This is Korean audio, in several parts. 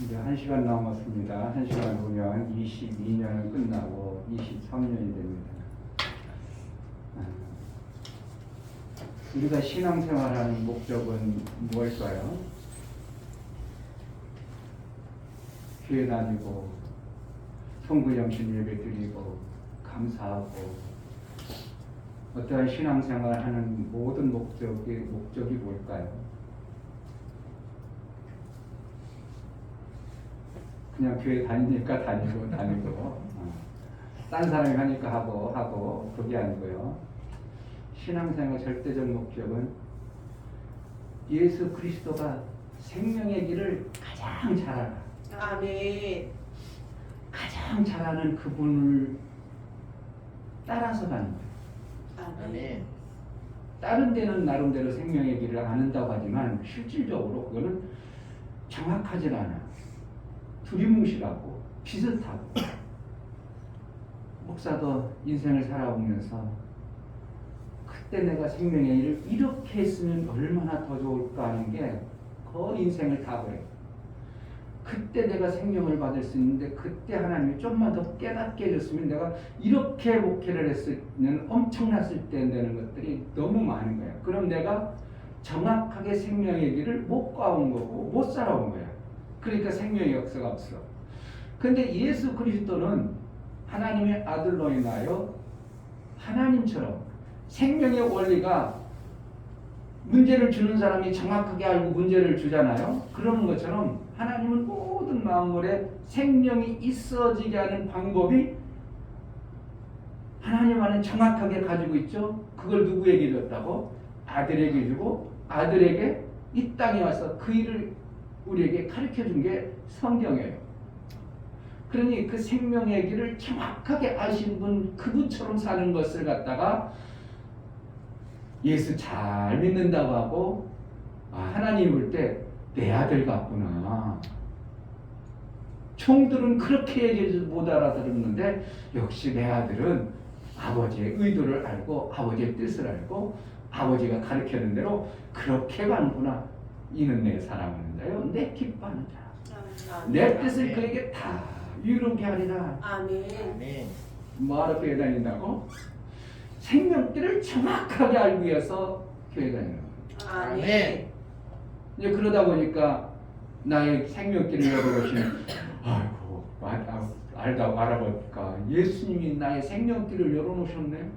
이제 1시간 남았습니다. 1시간 보면 22년은 끝나고 23년이 됩니다. 우리가 신앙생활하는 목적은 무엇일까요? 교회 다니고 성구영신 예배 드리고 감사하고 어떠한 신앙생활하는 모든 목적이 뭘까요? 그냥 교회 다니니까 다니고 딴 사람이 하니까 하고 그게 아니고요. 신앙생활 절대적 목적은 예수 그리스도가 생명의 길을 가장 잘 알아. 아멘. 가장 잘 아는 그분을 따라서 가는 거예요. 아멘. 다른 데는 나름대로 생명의 길을 아는다고 하지만 실질적으로 그거는 정확하진 않아. 두리뭉실하고 비슷하고. 목사도 인생을 살아오면서 그때 내가 생명의 일을 이렇게 했으면 얼마나 더 좋을까 하는 게 거의 인생을 다 그래. 그때 내가 생명을 받을 수 있는데 그때 하나님이 좀만 더 깨닫게 해줬으면 내가 이렇게 목회를 했으면 엄청났을 때 되는 것들이 너무 많은 거야. 그럼 내가 정확하게 생명의 길을 못 가온 거고 못 살아온 거야. 그러니까 생명의 역사가 없어. 근데 예수 그리스도는 하나님의 아들로 인하여 하나님처럼 생명의 원리가 문제를 주는 사람이 정확하게 알고 문제를 주잖아요. 그런 것처럼 하나님은 모든 만물에 생명이 있어지게 하는 방법이 하나님 안에 정확하게 가지고 있죠. 그걸 누구에게 줬다고? 아들에게 주고 아들에게 이 땅에 와서 그 일을 우리에게 가르쳐 준 게 성경이에요. 그러니 그 생명의 길을 정확하게 아신 분, 그분처럼 사는 것을 갖다가 예수 잘 믿는다고 하고 하나님 볼 때 내 아들 같구나. 총들은 그렇게 얘기해도 못 알아들었는데 역시 내 아들은 아버지의 의도를 알고 아버지의 뜻을 알고 아버지가 가르쳐는 대로 그렇게 가는구나. 이는 내 사랑하는 자요 내 기뻐하는 자. 내 뜻을 그에게 다 이루게 하리라. 아멘. 뭐하러 교회 다닌다고? 생명길을 정확하게 알기 위해서 교회 다니는 거예요. 아멘. 이제 그러다 보니까 나의 생명길을 열어보시면 아이고 알아볼까 예수님이 나의 생명길을 열어놓으셨네.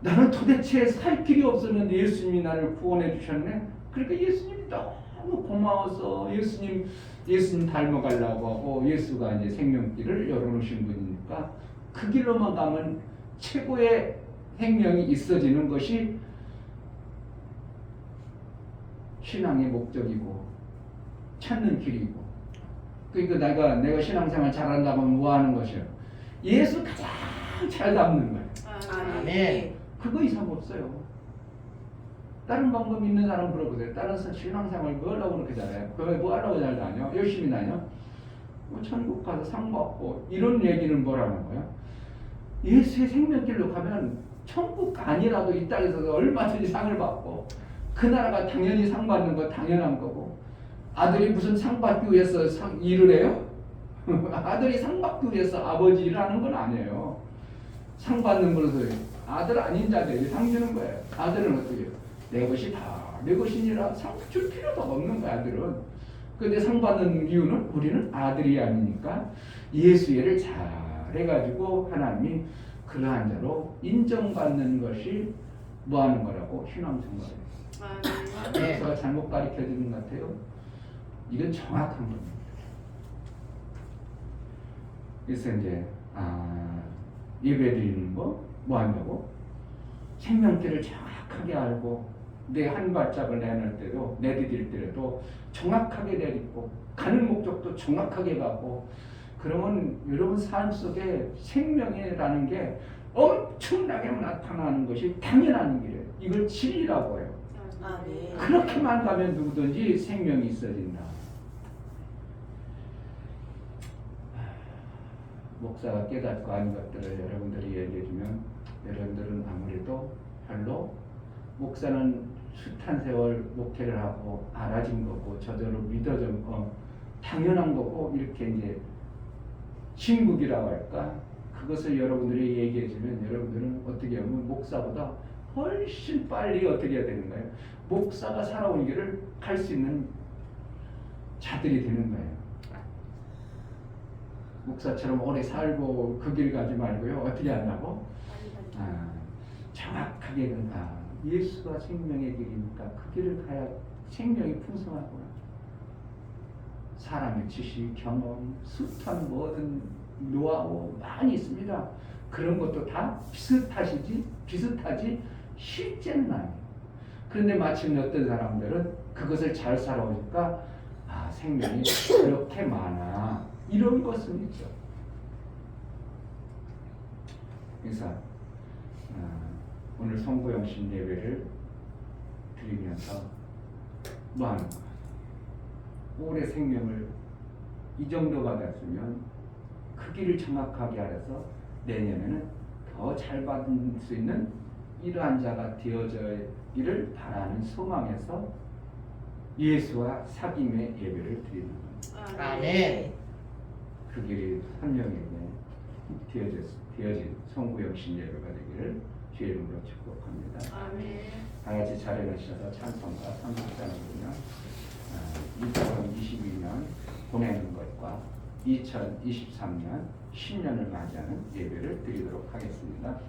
나는 도대체 살 길이 없었는데 예수님이 나를 구원해 주셨네. 그러니까 예수님이 너무 고마워서 예수님 닮아가려고 하고 예수가 이제 생명길을 열어놓으신 분이니까 그 길로만 가면 최고의 생명이 있어지는 것이 신앙의 목적이고 찾는 길이고. 그러니까 내가 신앙생활 잘한다고 하면 뭐 하는 것이요? 예수 가장 잘 닮는 거예요. 아멘. 그거 이상 없어요. 다른 방법 있는 사람 물어보세요. 다른 신앙생활 뭐 하려고 그렇게 잘해요? 그거 뭐 하려고 잘 다녀? 열심히 다녀? 뭐 천국 가서 상 받고 이런 얘기는 뭐라는 거야? 예수의 생명길로 가면 천국 아니라도 이 땅에서 얼마든지 상을 받고 그 나라가 당연히 상 받는 거 당연한 거고. 아들이 무슨 상 받기 위해서 일을 해요? 아들이 상 받기 위해서 아버지 일을 하는 건 아니에요. 상 받는 거로서 아들 아닌 자들이 상 주는 거예요. 아들은 어떻게 해요? 내 것이 다 내 것이니라 상 줄 필요도 없는 거야 아들은. 근데 상 받는 이유는 우리는 아들이 아니니까 예수의 일을 잘 해가지고 하나님이 그러한 자로 인정받는 것이 뭐 하는 거라고? 신앙생활이에요. 그래서 잘못 가르쳐 주는 것 같아요. 이건 정확한 겁니다. 그래서 이제 예배 드리는 거 뭐 한다고? 생명길을 정확하게 알고 내 한 발짝을 내디딜 때도 정확하게 내딛고 가는 목적도 정확하게 가고 그러면 여러분 삶 속에 생명이라는 게 엄청나게 나타나는 것이 당연한 길이에요. 이걸 진리라고 해요. 아멘. 그렇게만 가면 누구든지 생명이 있어진다. 목사가 깨닫고 아는 것들을 여러분들이 얘기해주면 여러분들은 아무래도 별로 목사는 숱한 세월 목회를 하고 알아진 거고 저절로 믿어진 당연한 거고 이렇게 이제 진국이라고 할까? 그것을 여러분들이 얘기해주면 여러분들은 어떻게 하면 목사보다 훨씬 빨리 어떻게 해야 되는 거예요? 목사가 살아온 길을 갈 수 있는 자들이 되는 거예요. 목사처럼 오래 살고 그 길 가지 말고요. 어떻게 한다고? 정확하게 예수가 생명의 길이니까 그 길을 가야 생명이 풍성하구나. 사람의 지식, 경험, 숱한 모든 노하우 많이 있습니다. 그런 것도 다 비슷하지 실제는 아니에요. 그런데 마침 어떤 사람들은 그것을 잘 살아오니까 생명이 그렇게 많아. 이런 것은 있죠. 그래서 오늘 성부영신 예배를 드리면서 뭐 하는 거야? 올해 생명을 이 정도 받았으면 그 길을 정확하게 알아서 내년에는 더 잘 받을 수 있는 이러한 자가 되어지기를 바라는 소망에서 예수와 사귐의 예배를 드리는 겁니다. 아멘. 그 길이 한 명에게 되어진 성부영신 예배가 되기를 주의 이름으로 축복합니다. 아멘. 다 같이 자리하셔서 찬송과 성탄을 부르며 2022년 보내는 것과 2023년 신년을 맞이하는 예배를 드리도록 하겠습니다.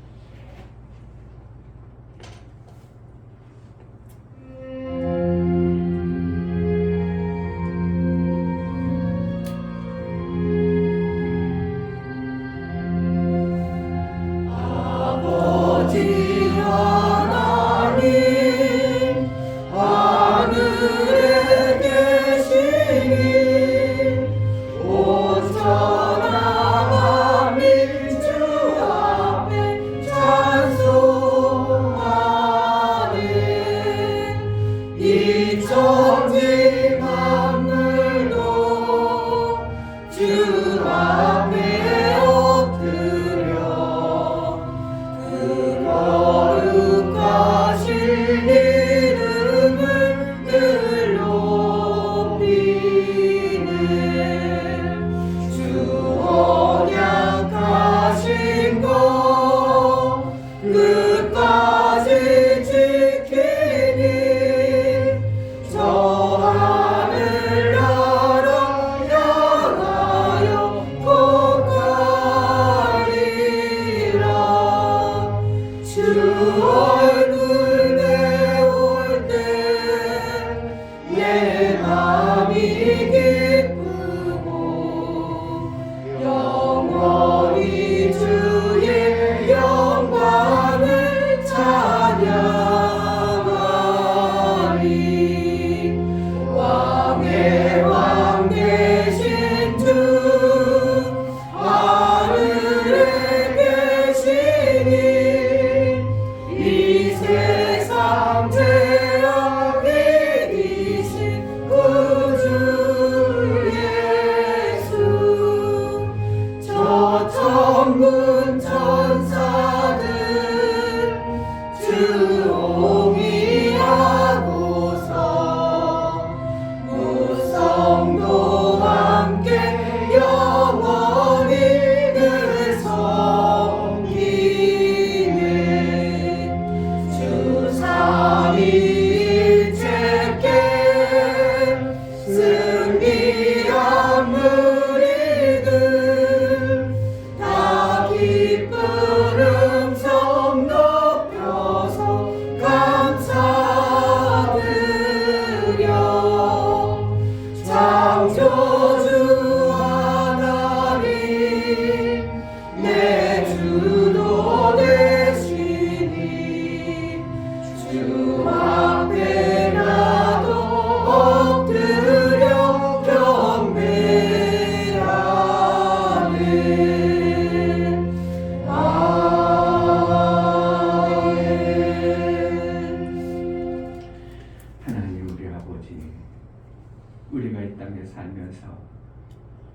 우리가 이 땅에 살면서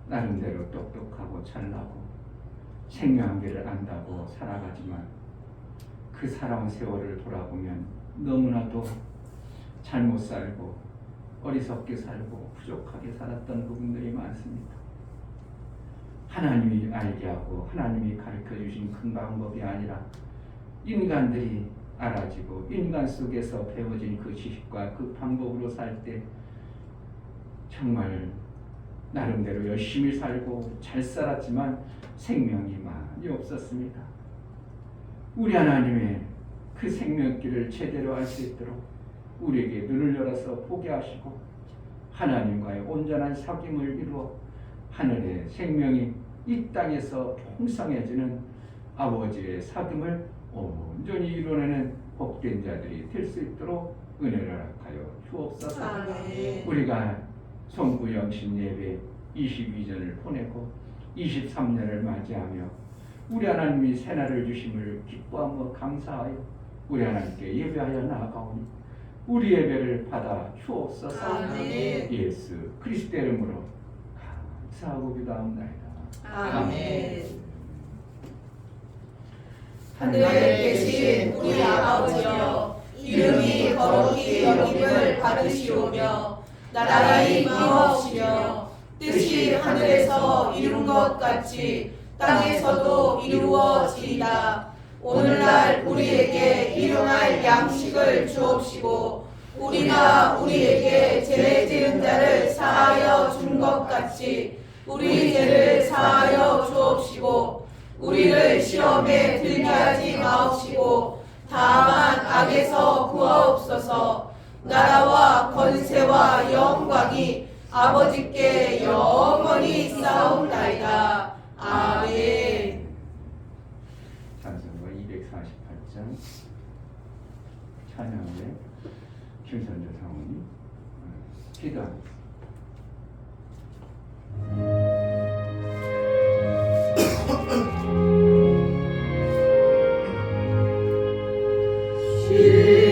나름대로 똑똑하고 잘나고 생명한 길을 안다고 살아가지만 그 살아온 세월을 돌아보면 너무나도 잘못 살고 어리석게 살고 부족하게 살았던 부분들이 많습니다. 하나님이 알게 하고 하나님이 가르쳐 주신 큰 방법이 아니라 인간들이 알아지고 인간 속에서 배워진 그 지식과 그 방법으로 살 때 정말 나름대로 열심히 살고 잘 살았지만 생명이 많이 없었습니다. 우리 하나님의 그 생명길을 제대로 알 수 있도록 우리에게 눈을 열어서 보게 하시고 하나님과의 온전한 사귐을 이루어 하늘의 생명이 이 땅에서 풍성해지는 아버지의 사귐을 온전히 이루어내는 복된 자들이 될 수 있도록 은혜를 허락하여 주옵소서. 아멘. 우리가 송구영신 예배 22전을 보내고 23년을 맞이하며 우리 하나님이 새날을 주심을 기뻐하며 감사하여 우리 하나님께 예배하여 나아가오니 우리 예배를 받아 주옵소서. 아멘. 예수 그리스도의 이름으로 감사하고 기도합니다. 아멘. 하늘에 계신 우리 아버지여, 이름이 거룩히 여김을 받으시오며 나라의 임하옵시며 뜻이 하늘에서 이룬 것 같이 땅에서도 이루어지이다. 오늘날 우리에게 일용할 양식을 주옵시고 우리가 우리에게 죄 지은 자를 사하여 준 것 같이 우리 죄를 사하여 주옵시고 우리를 시험에 들게 하지 마옵시고 다만 악에서 구하옵소서. 나라와 권세와 영광이 아버지께 영원히 싸움나이다. 아멘. 찬송가 248장 찬양의 김선재 사모님 기도합니다.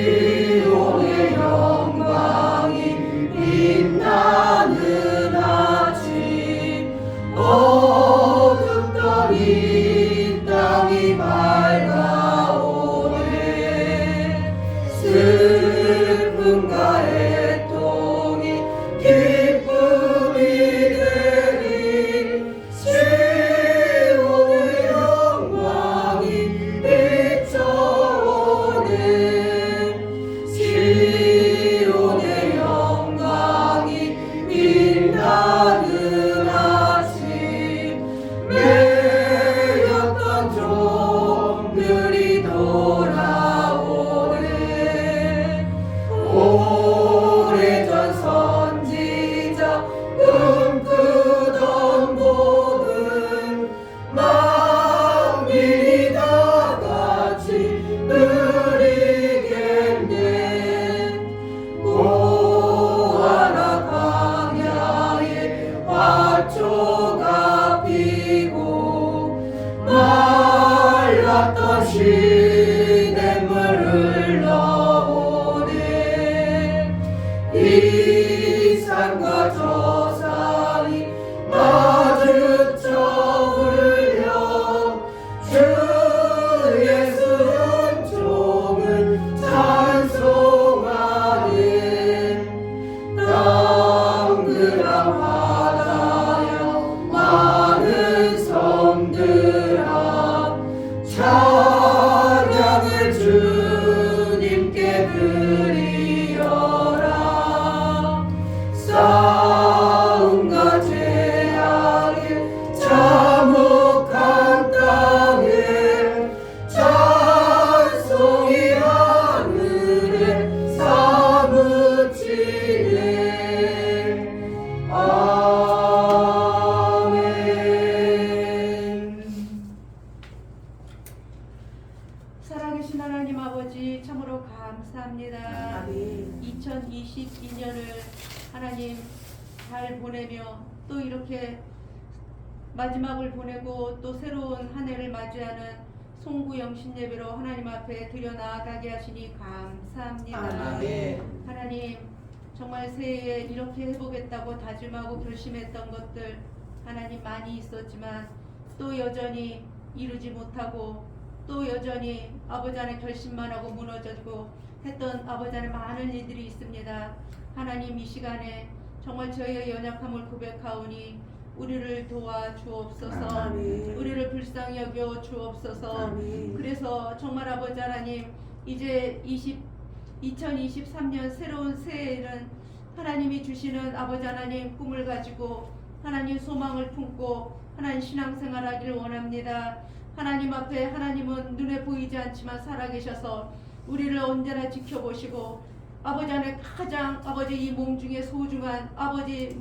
시온의 영광이 빛나는 아침 어둡던 이 땅이 밝아오네. 슬픔과 애통이 기쁨이 되리. 시온의 영광이 비춰오네. 시온의 영광이 빛나는 아침 매였던 종들이 돌아오네. 오래전 선지자 꿈꾸던 모든 만민이 다 같이 누리겠네. 고아라 광야에 화초가 피고 말랐던 시냇물 흘러오네. 이 산과 저 산이 마주쳐 울려 주 예수 은총을 찬송하네. 땅그랑 바다여 많은 섬들아 찬양을 주님께 드리어라. 싸움과 재앙에 참혹한 땅에 찬송이 하늘에 사무치네. 아멘. 살아계신 하나님 아버지 참으로 감사합니다. 아멘. 2022년을 하나님 잘 보내며 또 이렇게 마지막을 보내고 또 새로운 한 해를 맞이하는 송구 영신 예배로 하나님 앞에 드려 나아가게 하시니 감사합니다. 아멘. 하나님 정말 새해에 이렇게 해보겠다고 다짐하고 결심했던 것들 하나님 많이 있었지만 또 여전히 이루지 못하고 또 여전히 아버지 안에 결심만 하고 무너지고 했던 아버지 안에 많은 일들이 있습니다. 하나님 이 시간에 정말 저희의 연약함을 고백하오니 우리를 도와 주옵소서. 아멘. 우리를 불쌍히 여겨 주옵소서. 아멘. 그래서 정말 아버지 하나님 이제 2023년 새로운 새해에는 하나님이 주시는 아버지 하나님 꿈을 가지고 하나님 소망을 품고 하나님 신앙생활하기를 원합니다. 하나님 앞에 하나님은 눈에 보이지 않지만 살아계셔서 우리를 언제나 지켜보시고 아버지 안에 가장 아버지 이 몸 중에 소중한 아버지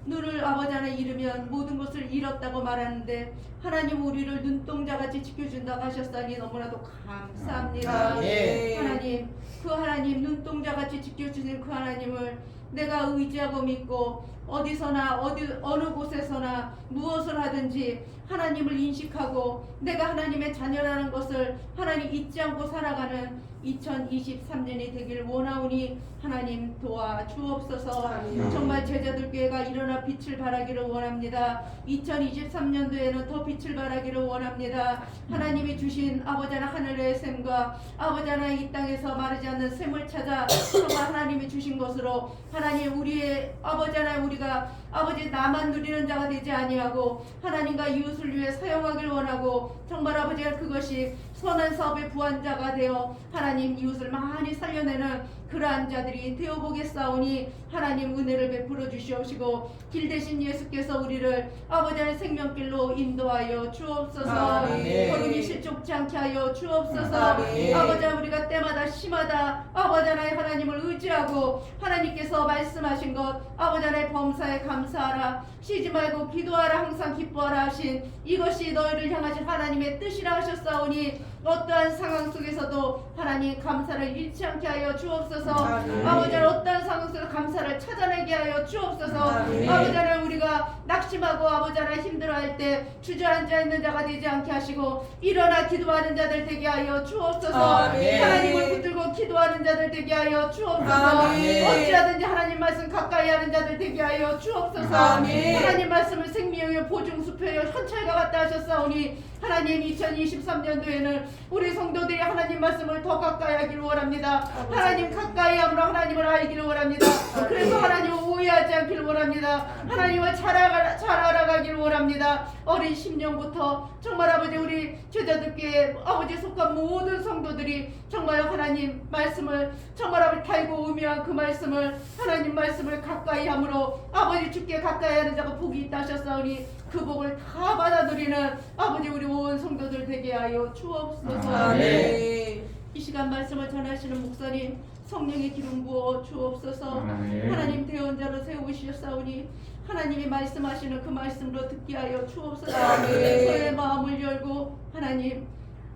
눈을 아버지 안에 잃으면 모든 것을 잃었다고 말하는데 하나님 우리를 눈동자같이 지켜준다고 하셨사니 너무나도 감사합니다. 아멘. 하나님 그 하나님 눈동자같이 지켜주는 그 하나님을 내가 의지하고 믿고 어디서나 어느 곳에서나 무엇을 하든지 하나님을 인식하고 내가 하나님의 자녀라는 것을 하나님 잊지 않고 살아가는 2023년이 되길 원하오니 하나님 도와 주옵소서. 아멘. 정말 제자들교회가 일어나 빛을 발하기를 원합니다. 2023년도에는 더 빛을 발하기를 원합니다. 하나님이 주신 아버지 하늘의 샘과 아버지 하나님 이 땅에서 마르지 않는 샘을 찾아 정말 하나님이 주신 것으로 하나님 우리의 아버지 하나님 우리가 아버지 나만 누리는 자가 되지 아니하고 하나님과 이웃을 위해 사용하길 원하고 정말 아버지가 그것이 선한 사업의 부한자가 되어 하나님 이웃을 많이 살려내는 그러한 자들이 되어보겠사오니 하나님 은혜를 베풀어 주시옵시고 길 대신 예수께서 우리를 아버지 하나님 생명길로 인도하여 주옵소서. 아멘. 걸음이 실족지 않게 하여 주옵소서. 아멘. 아버지 하나님 우리가 때마다 시마다 아버지 하나님 하나님을 의지하고 하나님께서 말씀하신 것 아버지 하나님 범사에 감사하라 쉬지 말고 기도하라 항상 기뻐하라 하신 이것이 너희를 향하신 하나님의 뜻이라 하셨사오니 어떠한 상황 속에서도 하나님 감사를 잃지 않게 하여 주옵소서. 아멘. 아버지 하나님 어떠한 상황 속에서 감사를 찾아내게 하여 주옵소서. 아멘. 아버지 하나님 우리가 낙심하고 아버지 하나님 힘들어할 때 주저앉아 있는 자가 되지 않게 하시고 일어나 기도하는 자들 되게 하여 주옵소서. 아멘. 하나님을 붙들고 기도하는 자들 되게 하여 주옵소서. 아멘. 어찌하든지 하나님 말씀 가까이 하는 자들 되게 하여 주옵소서. 아멘. 하나님 말씀을 생명이요 보증수표요 현찰과 같다 하셨사오니 하나님 2023년도에는 우리 성도들이 하나님 말씀을 더 가까이 하기를 원합니다. 하나님 가까이 함으로 하나님을 알기를 원합니다. 그래서 하나님을 오해하지 않기를 원합니다. 하나님을 잘 알아가기를 원합니다. 어린 심령부터 정말 아버지 우리 제자들께 아버지 속한 모든 성도들이 정말 하나님 말씀을 정말 아버지 달고 오묘한 그 말씀을 하나님 말씀을 가까이 함으로 아버지 주께 가까이 하는 자가 복이 있다 하셨사오니 그 복을 다 받아 누리는 아버지 우리 온 성도들 되게 하여 주옵소서. 아멘. 이 시간 말씀을 전하시는 목사님 성령의 기름 부어 주옵소서. 아멘. 하나님 대언자로 세우시었사오니 하나님이 말씀하시는 그 말씀으로 듣게 하여 주옵소서. 아멘. 저의 마음을 열고 하나님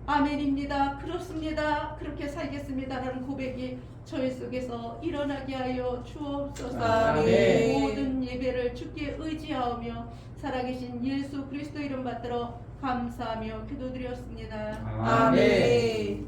아멘입니다. 그렇습니다. 그렇게 살겠습니다라는 고백이 저희 속에서 일어나게 하여 주옵소서. 아멘. 모든 예배를 주께 의지하오며 살아계신 예수 그리스도 이름 받들어 감사하며 기도드렸습니다. 아멘.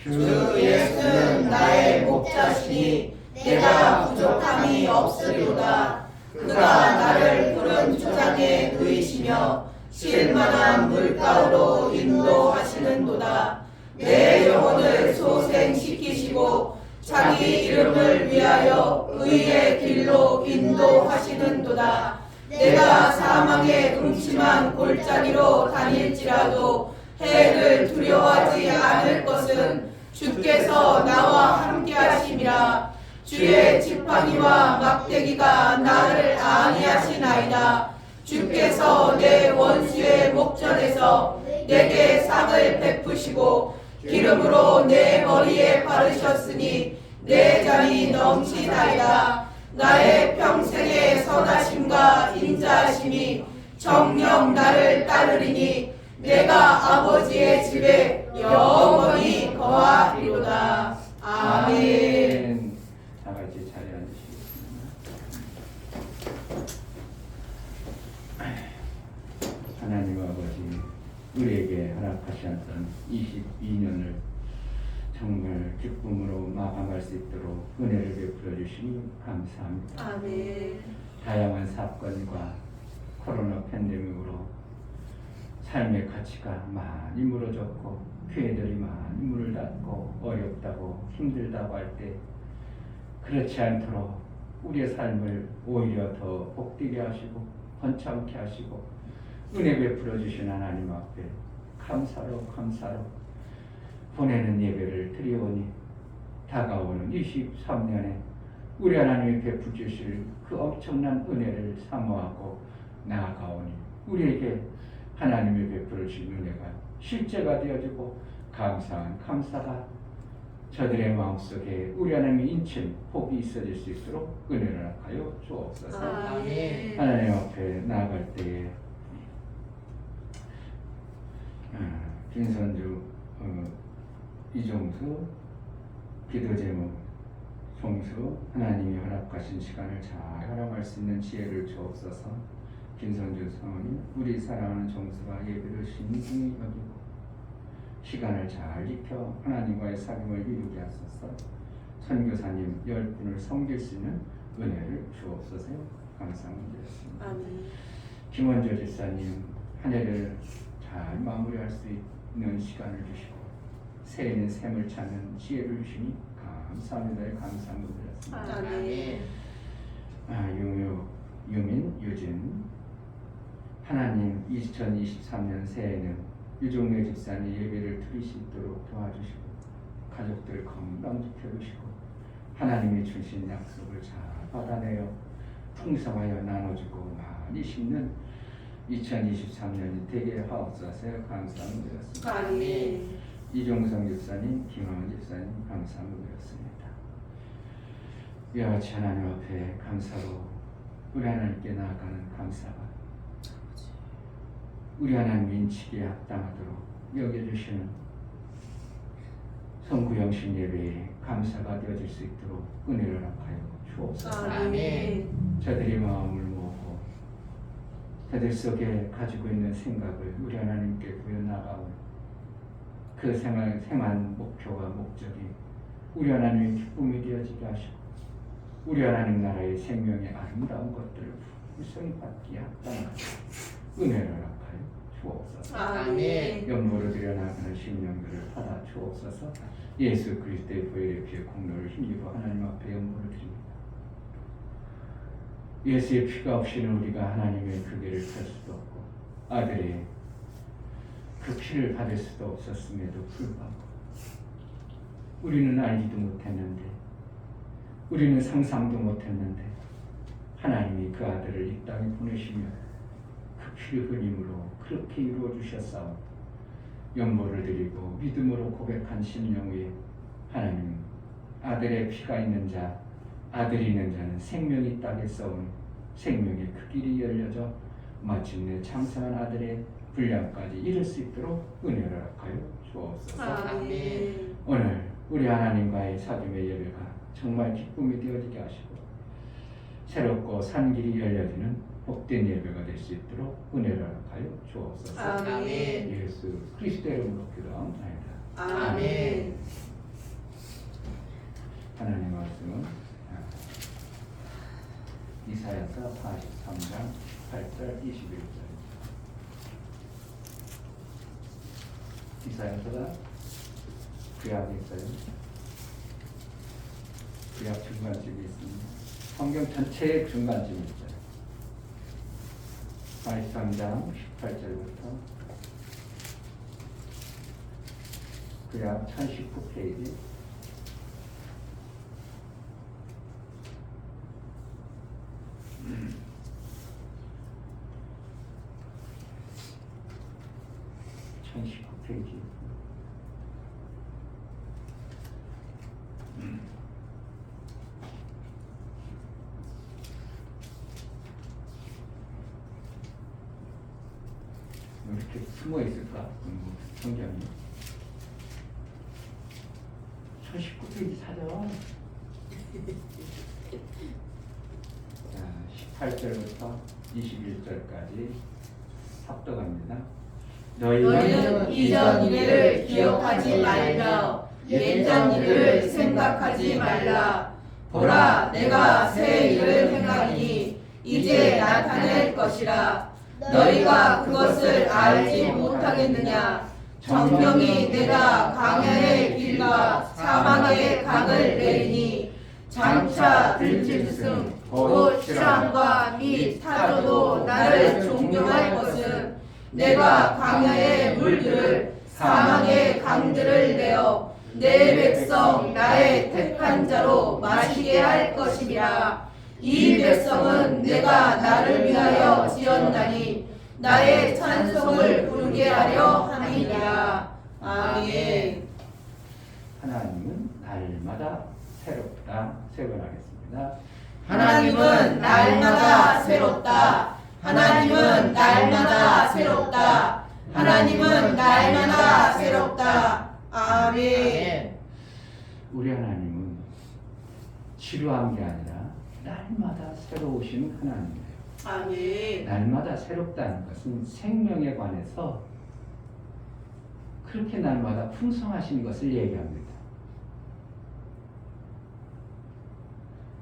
주 주 예수는 나의 목자시니 내가 부족함이 없으리로다. 그가 나를 푸른 초장에 누이시며 쉴만한 물가로 인도하시는도다. 내 영혼을 소생시키시고 자기 이름을 위하여 의의 길로 인도하시는도다. 내가 사망의 음침한 골짜기로 다닐지라도 해를 두려워하지 않을 것은 주께서 나와 함께 하심이라. 주의 지팡이와 막대기가 나를 안위하시나이다. 주께서 내 원수의 목전에서 내게 상을 베푸시고 기름으로 내 머리에 바르셨으니 내 잔이 넘치나이다. 나의 평생의 선하심과 인자하심이 정녕 나를 따르리니 내가 아버지의 집에 영원히 거하리로다. 아멘. 다 같이 자리에 앉으시겠습니다. 하나님 아버지 우리에게 허락하셨던 22년을 정말 기쁨으로 마감할 수 있도록 은혜를 베풀어 주시니 감사합니다. 아멘. 다양한 사건과 코로나 팬데믹으로 삶의 가치가 많이 무너졌고 교회들이 많이 문을 닫고 어렵다고 힘들다고 할 때 그렇지 않도록 우리의 삶을 오히려 더 복되게 하시고 번창케 하시고 은혜 베풀어 주신 하나님 앞에 감사로 보내는 예배를 드리오니 다가오는 23년에 우리 하나님이 베풀 주실 그 엄청난 은혜를 사모하고 나아가오니 우리에게 하나님이 베풀어 주신 은혜가 실제가 되어지고 감사한 감사가 저들의 마음속에 우리 하나님의 인친 복이 있어질 수 있도록 은혜를 하여 주옵소서. 아멘. 하나님 앞에 나아갈 때에 김선주, 이종수, 기도 제목, 종수 하나님이 허락하신 시간을 잘 활용할 수 있는 지혜를 주옵소서. 김선주 성원이 우리 사랑하는 종수가 예배를 신중히 여기고 시간을 잘 지켜 하나님과의 사귐을 이루게 하소서. 선교사님 10분을 섬길 수 있는 은혜를 주옵소서. 감사드렸습니다. 아멘. 김원조 집사님 한 해를 잘 마무리할 수 있는 시간을 주시고 새해는 샘을 찾는 지혜를 주시니 감사합니다. 감사드렸습니다. 아멘. 유민, 유진 하나님 2023년 새해에는 유종래 집사님 예배를 드릴 수 있도록 도와주시고 가족들 건강 지켜주시고 하나님이 주신 약속을 잘 받아내어 풍성하여 나눠주고 많이 심는 2023년이 되게 하옵소서. 감사드렸습니다. 아멘. 이종성 집사님, 김학원 집사님 감사드렸습니다. 이와 같이 하나님 앞에 감사로 우리 하나님께 나아가는 감사가 우리 하나님 인치기에 합당하도록 여겨주시는 성구영신 예배에 감사가 되어질 수 있도록 은혜를 합하여 주옵소서. 아멘. 저들이 마음을 모으고 저들 속에 가지고 있는 생각을 우리 하나님께 구해나가고 그 생한 목표와 목적이 우리 하나님의 기쁨이 되어지게 하시고 우리 하나님 나라의 생명의 아름다운 것들을 불쌍히 받기에 합당한 은혜를 합하여 주옵소서. 아멘. 연보를 드려나가는 심령들을 받아 주옵소서. 예수 그리스도의 보혈의 피의 공로를 힘입어 하나님 앞에 연보를 드립니다. 예수의 피가 없이는 우리가 하나님의 그 길을 갈 수도 없고 아들의 그 피를 받을 수도 없었음에도 불구하고 우리는 알지도 못했는데 우리는 상상도 못했는데 하나님이 그 아들을 이 땅에 보내시며 그 피를 흘림으로 그렇게 이루어 주셨사오. 연보를 드리고 믿음으로 고백한 심령 위에 하나님 아들의 피가 있는 자 아들이 있는 자는 생명이 땅에 써온 생명의 그 길이 열려져 마침내 장성한 아들의 분량까지 이룰 수 있도록 은혜를 하여 주옵소서. 아멘. 오늘 우리 하나님과의 사귐의 예배가 정말 기쁨이 되어지게 하시고 새롭고 산 길이 열려지는 복된 예배가 될 수 있도록 은혜를 하여 주옵소서. 아멘. 예수 그리스도의 이름으로 기도합니다. 아멘. 하나님 말씀은 이사야서 43장 8절 21절. 이사야서가 구약에 있어요. 구약 중간쯤에 있습니다. 성경 전체의 중간쯤에 있어요. 43장 18절부터 구약 1019페이지. 페이지. 왜 이렇게 숨어 있을까? 성경이 1019페이지 찾아. 자, 18절부터 21절까지 합독합니다. 너희는 이전 일을 기억하지 말며 옛전 일을 생각하지 말라. 보라, 내가 새 일을 행하리니 이제 나타낼 것이라. 너희가 그것을 알지 못하겠느냐? 정평이 내가 광야의 길과 사막의 강을 내리니 장차 들짐승 곧 실함과 및 타조도 나를 존경할 것은 내가 광야의 물들을 사막의 강들을 내어 내 백성 나의 택한 자로 마시게 할 것임이라. 이 백성은 내가 나를 위하여 지었나니 나의 찬송을 부르게 하려 함이니라. 아멘. 하나님은 날마다 새롭다. 세 번 하겠습니다. 하나님은 날마다 새롭다. 하나님은 날마다 새롭다. 하나님은 날마다 새롭다. 아멘. 우리 하나님은 지루한 게 아니라 날마다 새로우신 하나님이에요. 아멘. 날마다 새롭다는 것은 생명에 관해서 그렇게 날마다 풍성하신 것을 얘기합니다.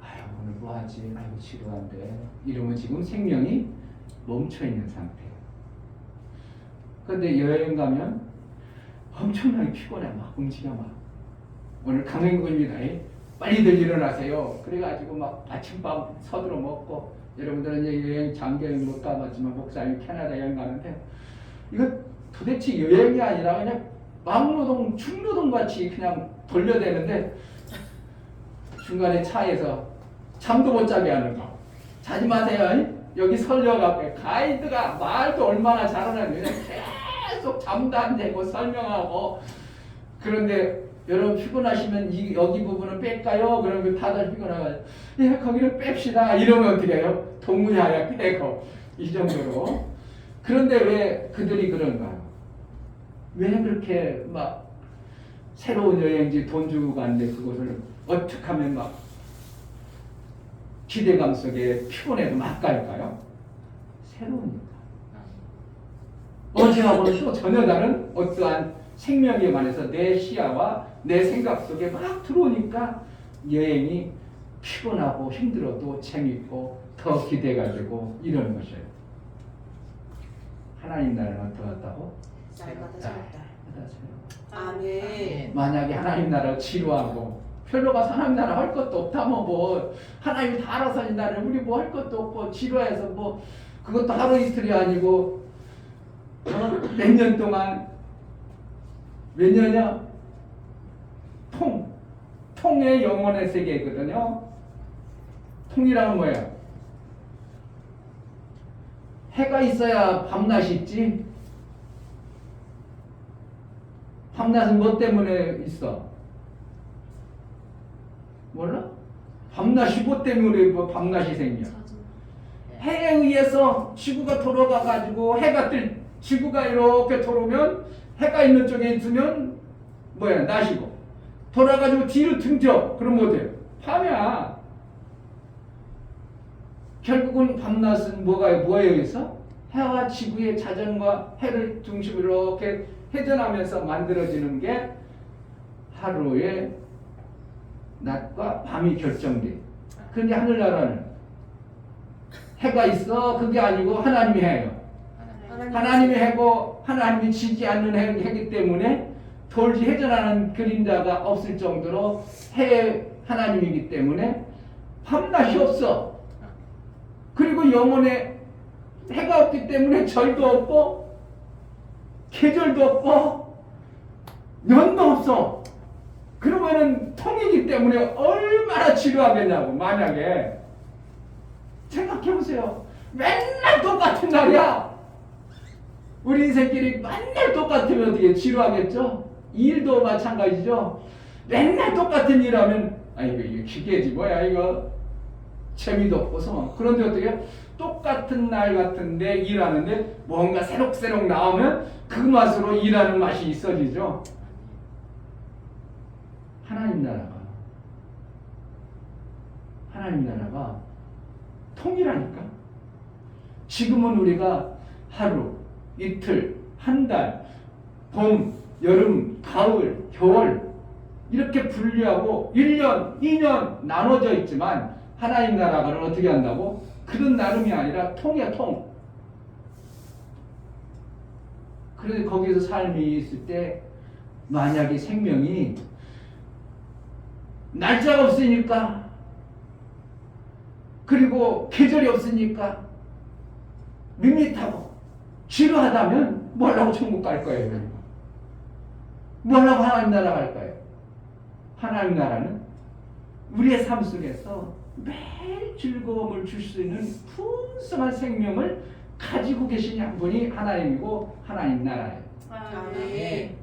아유 오늘 뭐하지? 아이고 지루한데 이러면 지금 생명이 멈춰있는 상태예요. 그런데 여행 가면 엄청나게 피곤해. 막 움직여 막. 오늘 강행군입니다. 빨리들 일어나세요. 그래가지고 막 아침밥 서둘러 먹고 여러분들은 이제 여행 장기여행 못 가봤지만 목사님 캐나다 여행 가는데 이거 도대체 여행이 아니라 그냥 막노동 중노동 같이 그냥 돌려대는데 중간에 차에서 잠도 못 자게 하는 거. 자지 마세요. 여기 설려갖고 가이드가 말도 얼마나 잘하는지 그냥 계속 잠도 안 되고 설명하고. 그런데 여러분 피곤하시면 여기 부분은 뺄까요? 그러면 다들 피곤하고 예 거기는 뺍시다. 이러면 어떻게 해요? 동무야야 빼고 이 정도로. 그런데 왜 그들이 그런가요? 왜 그렇게 막 새로운 여행지 돈 주고 가는데 그곳을 어떻게 하면 막 기대감 속에 피곤해도 막 갈까요? 새로우니까. 어제하고는 또 전혀 다른 어떠한 생명에 관해서 내 시야와 내 생각 속에 막 들어오니까 여행이 피곤하고 힘들어도 재밌고 더 기대가 되고 이런 것이에요. 하나님 나라는 어떠하다고? 날마다 새롭다. 아멘. 만약에 하나님 나라 지루하고 별로 가서 하나님 나라 할 것도 없다면 뭐 하나님이 다 알아서 이 나라 우리 뭐 할 것도 없고 지루해서 뭐 그것도 하루 이틀이 아니고 몇 년 동안 몇 년이야? 통의 영혼의 세계거든요. 통이라는 뭐예요? 해가 있어야 밤낮이 있지. 밤낮은 뭐 때문에 있어? 몰라? 밤낮이 뭐 때문에 뭐 밤낮이 생겨? 해에 의해서 지구가 돌아가가지고 해가 지구가 이렇게 돌아오면 해가 있는 쪽에 있으면 뭐야? 낮이고 돌아가지고 뒤로 등져. 그럼 어때요? 밤이야. 결국은 밤낮은 뭐예요? 여기서? 해와 지구의 자전과 해를 중심으로 이렇게 회전하면서 만들어지는 게 하루의 낮과 밤이 결정돼. 그런데 하늘나라는 해가 있어. 그게 아니고 하나님이 해요. 하나님이 해고 하나님이 지지 않는 해이기 때문에 돌지 회전하는 그림자가 없을 정도로 하나님이기 때문에 밤낮이 없어. 그리고 영혼에 해가 없기 때문에 절도 없고 계절도 없고 년도 없어. 그러면은 통이기 때문에 얼마나 지루하겠냐고. 만약에 생각해보세요. 맨날 똑같은 날이야. 우리 인생끼리 맨날 똑같으면 어떻게 지루하겠죠? 일도 마찬가지죠. 맨날 똑같은 일 하면 이거 기계지 뭐야 이거 재미도 없고서. 그런데 어떻게 똑같은 날 같은데 일하는데 뭔가 새록새록 나오면 그 맛으로 일하는 맛이 있어지죠. 하나님 나라가 통이라니까. 지금은 우리가 하루, 이틀, 한 달, 봄, 여름, 가을, 겨울 이렇게 분리하고 1년, 2년 나눠져 있지만 하나님 나라가는 어떻게 한다고? 그런 나름이 아니라 통이야, 통. 그런데 거기서 삶이 있을 때 만약에 생명이 날짜가 없으니까 그리고 계절이 없으니까 밋밋하고 지루하다면 뭐 하려고 천국 갈 거예요? 뭐 하려고 하나님 나라 갈 거예요? 하나님 나라는 우리의 삶 속에서 매일 즐거움을 줄 수 있는 풍성한 생명을 가지고 계신 한 분이 하나님이고 하나님 나라예요. 아멘.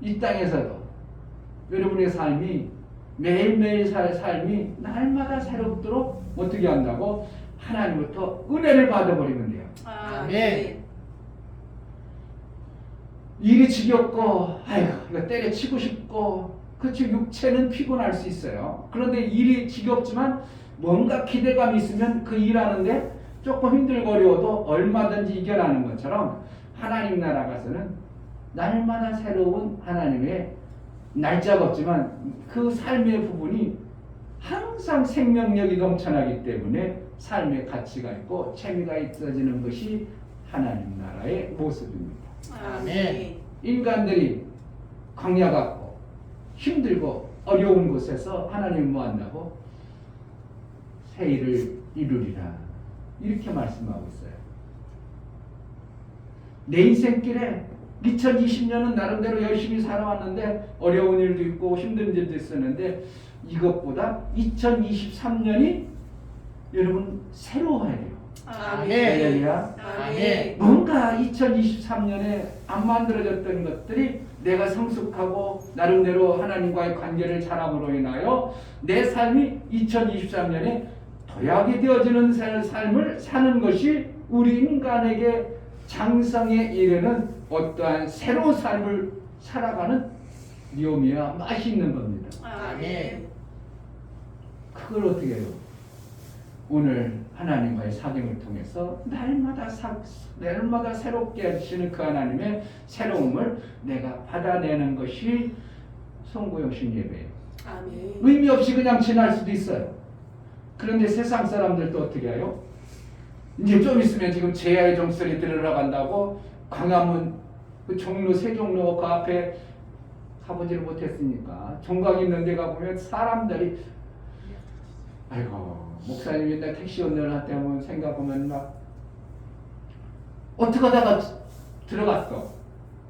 이 땅에서도 여러분의 삶이 매일매일 살 삶이 날마다 새롭도록 어떻게 한다고? 하나님부터 은혜를 받아버리면 돼요. 아멘. 일이 지겹고 아이고 이거 때려치고 싶고 그렇죠. 육체는 피곤할 수 있어요. 그런데 일이 지겹지만 뭔가 기대감이 있으면 그 일하는데 조금 힘들거려도 얼마든지 이겨나는 것처럼 하나님 나라 가서는 날마다 새로운 하나님의 날짜가 없지만 그 삶의 부분이 항상 생명력이 넘쳐나기 때문에 삶의 가치가 있고 재미가 있어지는 것이 하나님 나라의 모습입니다. 아멘. 인간들이 광야 같고 힘들고 어려운 곳에서 하나님 뭐 한다고? 새 일을 이루리라 이렇게 말씀하고 있어요. 내 인생길에 2020년은 나름대로 열심히 살아왔는데 어려운 일도 있고 힘든 일도 있었는데 이것보다 2023년이 여러분 새로워야 돼요. 아멘. 할렐루야. 아멘. 뭔가 2023년에 안 만들어졌던 것들이 내가 성숙하고 나름대로 하나님과의 관계를 잘함으로 인하여 내 삶이 2023년에 도약이 되어지는 삶을 사는 것이 우리 인간에게 장성에 이르는 어떠한 새로운 삶을 살아가는 묘미와 맛이 있는 겁니다. 아멘. 그걸 어떻게 해요? 오늘 하나님과의 사귐을 통해서 날마다 새롭게 하시는 그 하나님의 새로움을 내가 받아내는 것이 송구영신 예배예요. 아멘. 의미 없이 그냥 지날 수도 있어요. 그런데 세상 사람들도 어떻게 해요? 이제 좀 있으면 지금 제야의 종소리 들으러 간다고 광화문 그 종로 세종로 그 앞에 가보지를 못했으니까 종각 있는 데 가보면 사람들이 아이고 목사님이 나 택시 운전을 할 때 한번 생각하면 막 어떻게 하다가 들어갔어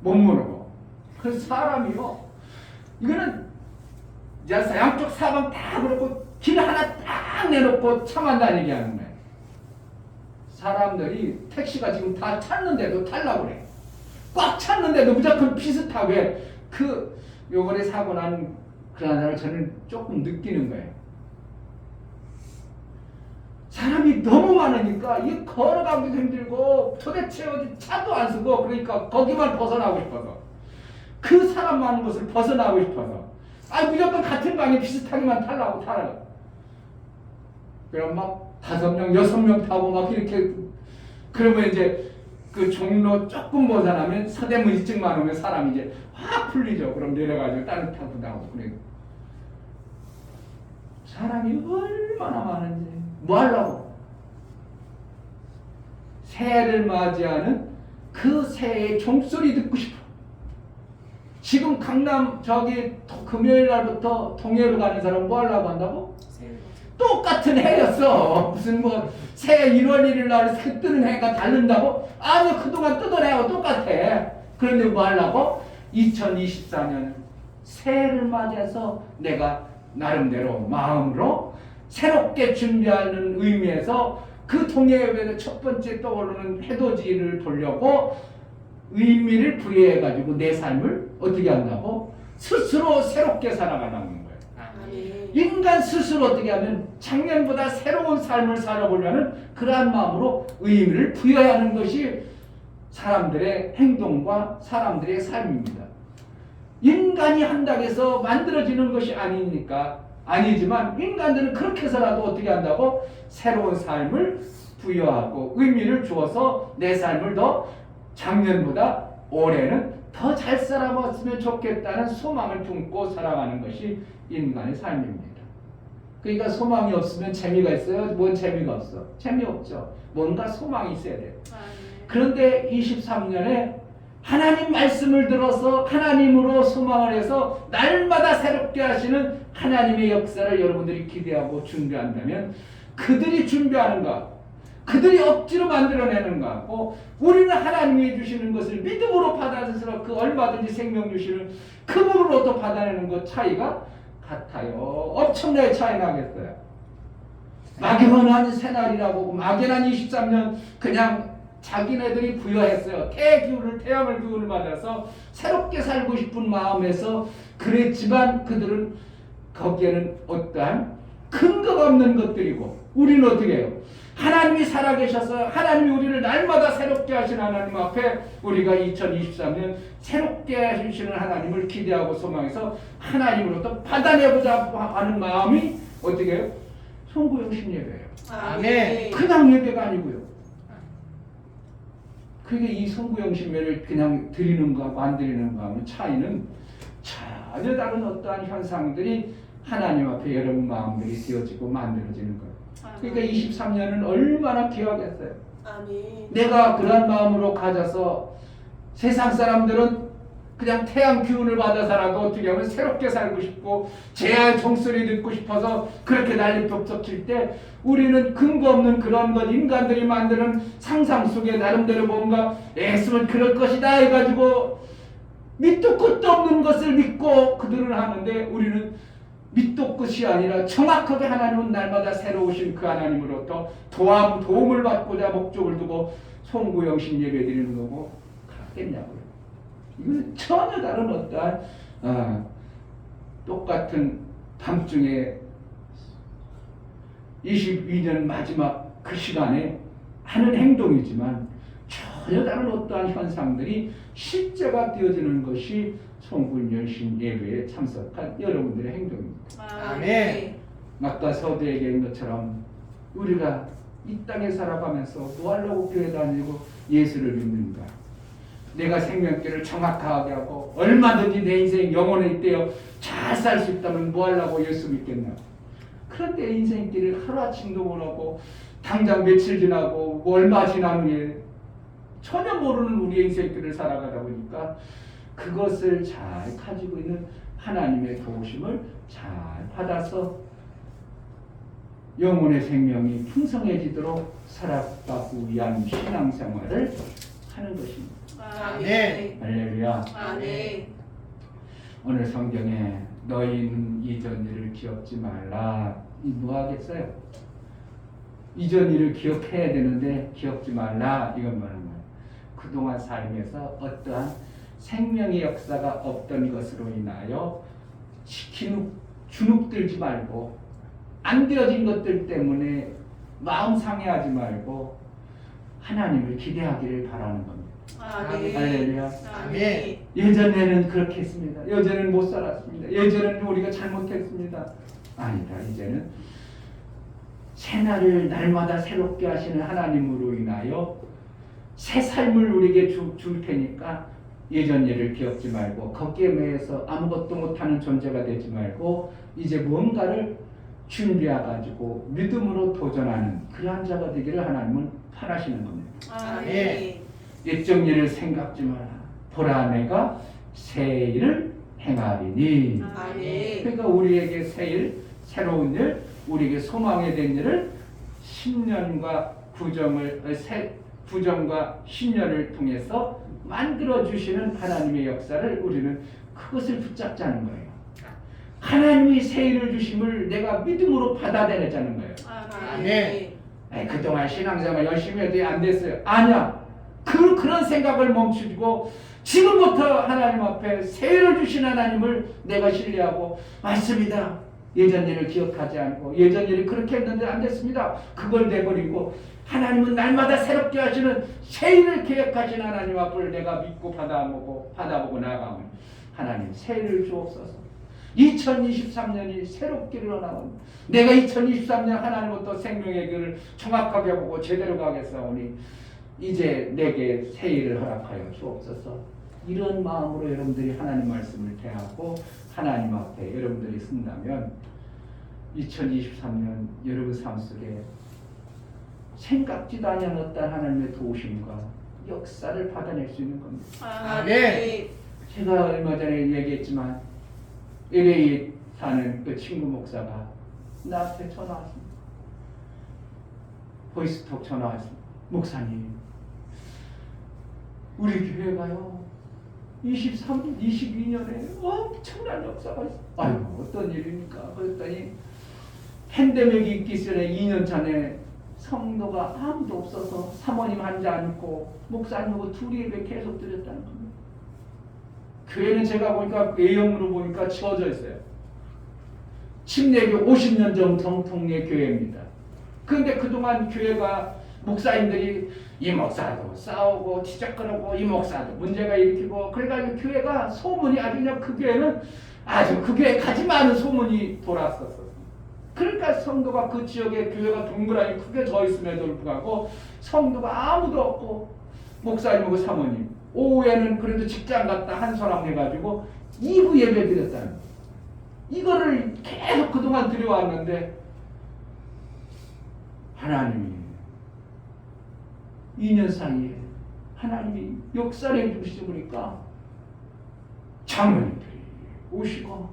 못 모르고 그 사람이요 이거는 양쪽 사방 다 그렇고 길 하나 딱 내놓고 차만 다니게 하는 거예요. 사람들이 택시가 지금 다 찼는데도 타려고 그래. 꽉 찼는데도 무조건 비슷하게 요번에 사고 난 그런 사람을 저는 조금 느끼는 거예요. 사람이 너무 많으니까 이 걸어가기도 힘들고 도대체 어디 차도 안 쓰고 그러니까 거기만 벗어나고 싶어서 그 사람 많은 곳을 벗어나고 싶어서 무조건 같은 방에 비슷하게만 타려고. 그럼 막 5명, 6명 타고 막 이렇게 그러면 이제 그 종로 조금 벗어나면 서대문 이쪽만 오면 사람이 이제 확 풀리죠. 그럼 내려가지고 다른 타고 나오고 그래. 사람이 얼마나 많은지 뭐 하려고? 새해를 맞이하는 그 새해의 종소리 듣고 싶어. 지금 강남 저기 금요일 날부터 동해로 가는 사람 뭐 하려고 한다고? 똑같은 해였어. 무슨 뭐 새해 1월 1일 날 뜨는 해가 다른다고? 아니요 그동안 뜨던 해하고 똑같아. 그런데 뭐 하려고? 2024년 새해를 맞이해서 내가 나름대로 마음으로 새롭게 준비하는 의미에서 그 동해협에서 첫 번째 떠오르는 해돋이를 보려고 의미를 부여해가지고 내 삶을 어떻게 한다고? 스스로 새롭게 살아가는 거예요. 아멘. 인간 스스로 어떻게 하면 작년보다 새로운 삶을 살아보려는 그러한 마음으로 의미를 부여해야 하는 것이 사람들의 행동과 사람들의 삶입니다. 인간이 한다고 해서 만들어지는 것이 아니지만 인간들은 그렇게 해서라도 어떻게 한다고? 새로운 삶을 부여하고 의미를 주어서 내 삶을 더 작년보다 올해는 더 잘 살아봤으면 좋겠다는 소망을 품고 살아가는 것이 인간의 삶입니다. 그러니까 소망이 없으면 재미가 있어요? 뭔 재미가 없어? 재미없죠. 뭔가 소망이 있어야 돼요. 그런데 23년에 하나님 말씀을 들어서 하나님으로 소망을 해서 날마다 새롭게 하시는 하나님의 역사를 여러분들이 기대하고 준비한다면 그들이 준비하는가, 그들이 억지로 만들어내는가, 우리는 하나님이 주시는 것을 믿음으로 받아들여서 그 얼마든지 생명 주시는 그분으로부터 받아내는 것 차이가 같아요. 엄청나게 차이 나겠어요. 막연한 새날이라고 막연한 23년 그냥 자기네들이 부여했어요. 태양을 기운을 받아서 새롭게 살고 싶은 마음에서 그랬지만 그들은 거기에는 어떠한 근거가 없는 것들이고 우리는 어떻게 해요? 하나님이 살아계셔서 하나님이 우리를 날마다 새롭게 하시는 하나님 앞에 우리가 2023년 새롭게 하시는 하나님을 기대하고 소망해서 하나님으로부터 받아내고자 하는 마음이 어떻게 해요? 송구영신 예배예요. 아멘. 그냥 예배가 아니고요. 그게 이 송구영신배를 그냥 드리는 것과 안 드리는 것의 차이는 전혀 다른 어떠한 현상들이 하나님 앞에 여러분 마음들이 되어지고 만들어지는 거예요. 그러니까 23년은 얼마나 귀하겠어요. 아멘. 내가 그런 마음으로 가져서 세상 사람들은 그냥 태양 기운을 받아서라도 어떻게 하면 새롭게 살고 싶고 제아의 종소리 듣고 싶어서 그렇게 난리 벽적 칠 때 우리는 근거 없는 그런 것 인간들이 만드는 상상 속에 나름대로 뭔가 애쓰면 그럴 것이다 해가지고 밑도 끝도 없는 것을 믿고 그들은 하는데 우리는 밑도 끝이 아니라 정확하게 하나님은 날마다 새로우신 그 하나님으로부터 도움을 받고자 목적을 두고 송구영신 예배 드리는 거고 같겠냐고요. 이건 전혀 다른 어떠한 똑같은 밤중에 22년 마지막 그 시간에 하는 행동이지만 전혀 다른 어떠한 현상들이 실제가 되어지는 것이 송구영신 예배에 참석한 여러분들의 행동입니다. 아멘. 아까 서두에 얘기한 것처럼 우리가 이 땅에 살아가면서 뭐 하려고 교회 다니고 예수를 믿는가? 내가 생명길을 정확하게 하고 얼마든지 내 인생 영원에 있대요 잘 살 수 있다면 뭐 하려고 예수 믿겠나? 그런데 인생길을 하루아침도 못하고 당장 며칠 지나고 뭐 얼마 지난 후에 전혀 모르는 우리의 인생길을 살아가다 보니까 그것을 잘 가지고 있는 하나님의 도우심을 잘 받아서 영혼의 생명이 풍성해지도록 살아가기 위한 신앙생활을 하는 것입니다. 아멘. 할렐루야. 아멘. 오늘 성경에 너희는 이전 일을 기억지 말라. 뭐 하겠어요? 이전 일을 기억해야 되는데 기억지 말라. 이건 뭐는 거예요? 그동안 삶에서 어떠한 생명의 역사가 없던 것으로 인하여 주눅들지 말고 안 되어진 것들 때문에 마음 상해하지 말고 하나님을 기대하기를 바라는 겁니다. 아멘. 할렐루야. 아멘. 예전에는 그렇게 했습니다. 예전에는 못 살았습니다. 예전에는 우리가 잘못했습니다. 아니다. 이제는 새날을 날마다 새롭게 하시는 하나님으로 인하여 새 삶을 우리에게 줄 테니까 예전 일을 기억지 말고 거기에 매여서 아무것도 못하는 존재가 되지 말고 이제 뭔가를 준비해가지고 믿음으로 도전하는 그러한 자가 되기를 하나님은 바라시는 겁니다. 아멘. 옛적 일을 생각지 마라. 보라 내가 새 일을 행하리니. 아멘. 그러니까 우리에게 새 일, 새로운 일, 우리에게 소망에 된 일을 10년과 부정과 10년을 통해서 만들어 주시는 하나님의 역사를 우리는 그것을 붙잡자는 거예요. 하나님이 새 일을 주심을 내가 믿음으로 받아들여자는 거예요. 아멘. 그동안 신앙생활 열심히 해도 안 됐어요. 아니야. 그런 생각을 멈추고 지금부터 하나님 앞에 새 일을 주신 하나님을 내가 신뢰하고 맞습니다. 예전 일을 기억하지 않고 예전 일이 그렇게 했는데 안 됐습니다. 그걸 내버리고 하나님은 날마다 새롭게 하시는 새 일을 계획하신 하나님 앞을 내가 믿고 받아보고 나아가면 하나님 새 일을 주옵소서. 2023년이 새롭게 일어나온 내가 2023년 하나님부터 생명의 길을 정확하게 보고 제대로 가겠사오니 이제 내게 새 일을 허락하여 주옵소서. 이런 마음으로 여러분들이 하나님 말씀을 대하고 하나님 앞에 여러분들이 쓴다면 2023년 여러분 삶 속에 생각지도 않은 어떤 하나님의 도우심과 역사를 받아낼 수 있는 겁니다. 아멘. 제가 얼마 전에 얘기했지만 LA에 사는 그 친구 목사가 나한테 전화 왔습니다. 보이스톡 전화 왔습니다. 목사님, 우리 교회가요 22년에 엄청난 역사가 있어요. 아유, 어떤 일입니까? 그랬더니 팬데믹이 있기 전에 2년 전에 성도가 아무도 없어서 사모님 앉아 앉고 목사님하고 둘이 예배 계속 드렸다는 겁니다. 교회는 제가 보니까 A형으로 보니까 지어져 있어요. 침례교 50년 정통의 교회입니다. 그런데 그동안 교회가 목사님들이 이 목사도 싸우고 지적거리고 이 목사도 문제가 일으키고 그래가지고 교회가 소문이 아주 그냥 그 교회는 아주 그 교회 가지 마는 소문이 돌았었어요. 그러니까 성도가 그 지역에 교회가 동그라니 크게 져 있음에도 불구하고 성도가 아무도 없고 목사님하고 사모님 오후에는 그래도 직장 갔다 한 사람 해가지고 2부 예배 드렸다는 거예요. 이거를 계속 그동안 드려왔는데 하나님이 2년 사이에 하나님이 역사를 해주시고 보니까 장로님들이 오시고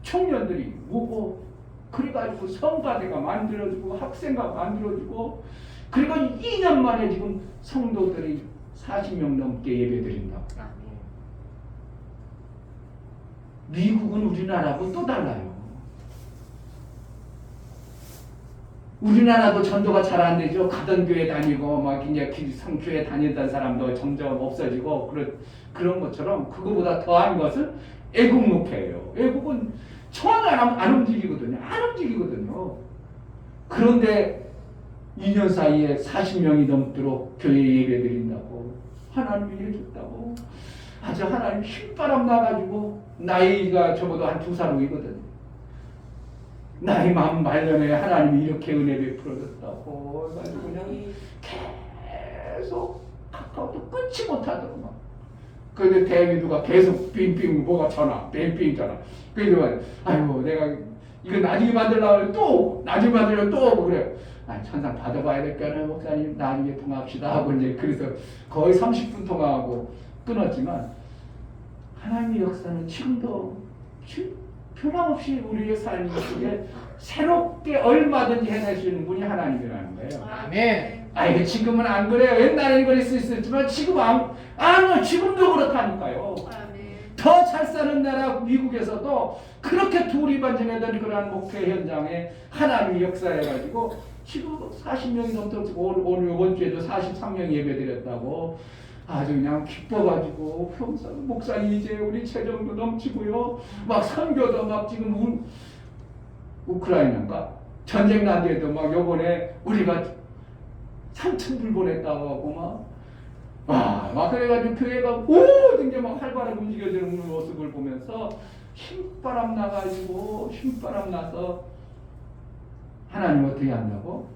청년들이 오고 그래가지고 성가대가 만들어지고 학생가 만들어지고 그리고 2년 만에 지금 성도들이 40명 넘게 예배드린다고. 미국은 우리나라하고 또 달라요. 우리나라도 전도가 잘 안 되죠. 가던 교회 다니고 막 이제 성교회 다니던 사람도 점점 없어지고 그런 것처럼 그거보다 더한 것은 애국 목회예요. 애국은 전혀 안 움직이거든요. 안 움직이거든요. 그런데 2년 사이에 40명이 넘도록 교회 예배 드린다고 하나님이 해줬다고 아주 하나님 휘바람 나가지고 나이가 저보다 한 2살 위거든요. 나이 마음 말년에 하나님이 이렇게 은혜 베풀어줬다고 해가지고 그냥 계속 카카오톡 끊지 못하더라고 막. 그런데 대미도가 계속 빙빙 뭐가 전화 빙빙 전화. 그래서 아이고 내가 이거 나중에 만들려고 또 나중에 만들려고 또 그래. 아, 천상 받아봐야 될까요 목사님 나중에 통화합시다 하고 이제 그래서 거의 30분 통화하고 끊었지만 하나님의 역사는 지금도 변함없이 우리의 삶 속에 새롭게 얼마든지 해낼 수 있는 분이 하나님이라는 거예요. 아멘. 아이고 지금은 안 그래요. 옛날에는 그럴 수 있었지만 지금 지금도 그렇다니까요. 더 잘 사는 나라 미국에서도 그렇게 두리번쩍하던 그러한 목회 현장에 하나님이 역사해가지고 지금 40명이 넘도록 오늘 이번 주에도 43명 예배드렸다고 아주 그냥 기뻐가지고 목사님 이제 우리 재정도 넘치고요. 막 선교도 막 지금 우크라이나인가 전쟁 난 뒤에도 막 요번에 우리가 3,000불 보냈다고 하고 막 그래가지고 교회가 모든 게 막 활발하게 움직여지는 모습을 보면서 힘바람 나서 하나님 어떻게 한다고?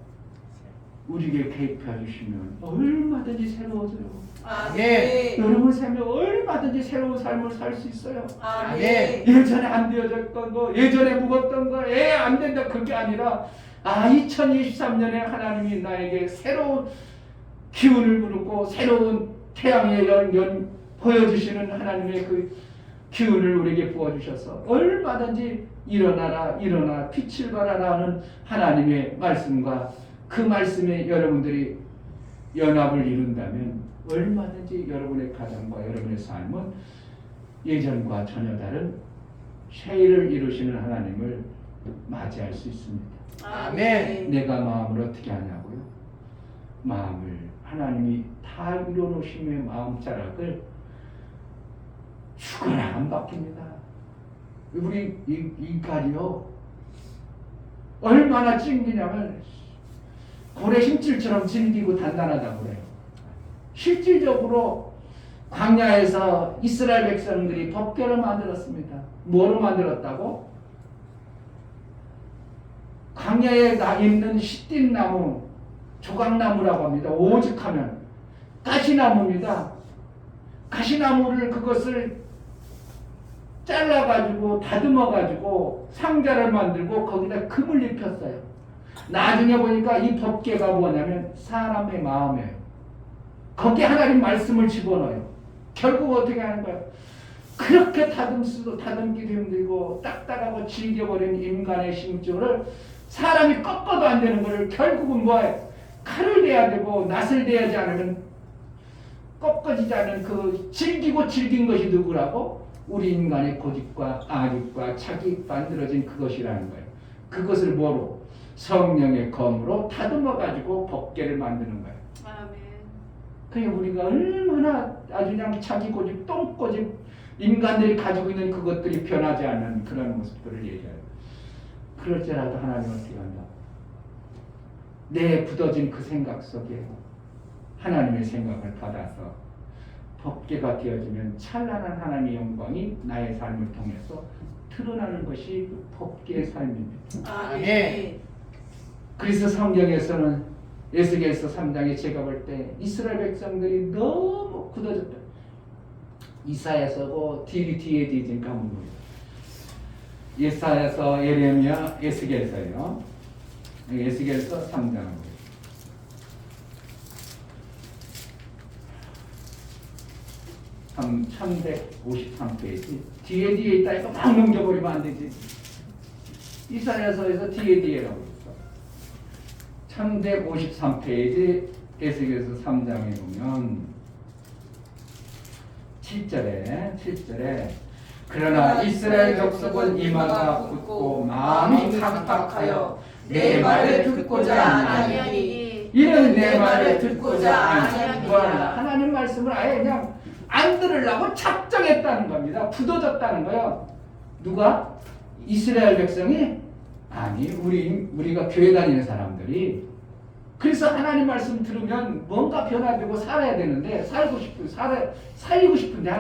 우리에게 개입해 주시면 얼마든지 새로워져요. 아멘. 여러분 삶에 얼마든지 새로운 삶을 살 수 있어요. 아멘. 예전에 안 되어졌던 거, 예전에 묵었던 거, 안 된다 그게 아니라 2023년에 하나님이 나에게 새로운 기운을 부르고 새로운 태양의 연 보여주시는 하나님의 그 기운을 우리에게 부어주셔서 얼마든지 일어나 빛을 발하라 하는 하나님의 말씀과 그 말씀에 여러분들이 연합을 이룬다면 얼마든지 여러분의 가정과 여러분의 삶은 예전과 전혀 다른 쉐이를 이루시는 하나님을 맞이할 수 있습니다. 아멘. 내가 마음을 어떻게 하냐고요? 마음을 하나님이 다 이루어놓으심의 마음자락을 죽어라 안 바뀝니다. 우리 인간이요 얼마나 찡기냐면 고래 힘줄처럼 질기고 단단하다고 그래요. 실질적으로 광야에서 이스라엘 백성들이 법궤를 만들었습니다. 뭐로 만들었다고? 광야에 있는 시띠나무, 조각나무라고 합니다. 오죽하면 가시나무입니다. 가시나무를 그것을 잘라가지고 다듬어가지고 상자를 만들고 거기다 금을 입혔어요. 나중에 보니까 이 법궤가 뭐냐면 사람의 마음이에요. 거기에 하나님 말씀을 집어넣어요. 결국 어떻게 하는 거야? 그렇게 다듬기도 힘들고 딱딱하고 질겨버린 인간의 심증을 사람이 꺾어도 안 되는 거를 결국은 뭐예요? 칼을 대야 되고 낫을 대하지 않으면 꺾어지지 않는 그 질기고 질긴 것이 누구라고? 우리 인간의 고집과 악입과 자기 만들어진 그것이라는 거예요. 그것을 뭐로? 성령의 검으로 다듬어 가지고 법궤를 만드는 거예요. 아멘. 그러니까 우리가 얼마나 아주 그냥 자기 고집, 똥고집, 인간들이 가지고 있는 그것들이 변하지 않는 그런 모습들을 얘기해요. 그럴지라도 하나님은 어떻게 한다? 내 굳어진 그 생각 속에 하나님의 생각을 받아서 법궤가 되어지면 찬란한 하나님의 영광이 나의 삶을 통해서 드러나는 것이 그 법궤의 삶입니다. 아멘. 그래서 성경에서는 에스겔서 3장에 제가 볼 때 이스라엘 백성들이 너무 굳어졌다. 이사야서고 뒤에 지금 가면 뭐예요? 이사야서, 예레미야, 에스겔서예요. 에스겔서 3장. 1153페이지. 뒤에 있다 이거 막 넘겨버리면 안 되지. 이사야서에서 뒤에라고 있어. 1153페이지 에스겔서 3장에 보면 7절에 그러나 이스라엘 족속은 이마가 굳고 마음이 각박하여 내 말을 듣고자 아니하니 이는 내 말을 듣고자 아니하니 하나님 말씀을 아예 그냥 안 들으려고 작정했다는 겁니다. 굳어졌다는 거예요. 누가? 이스라엘 백성이? 아니 우리가 교회 다니는 사람들이. 그래서 하나님 말씀 들으면 뭔가 변화되고 살아야 되는데 살리고 싶은데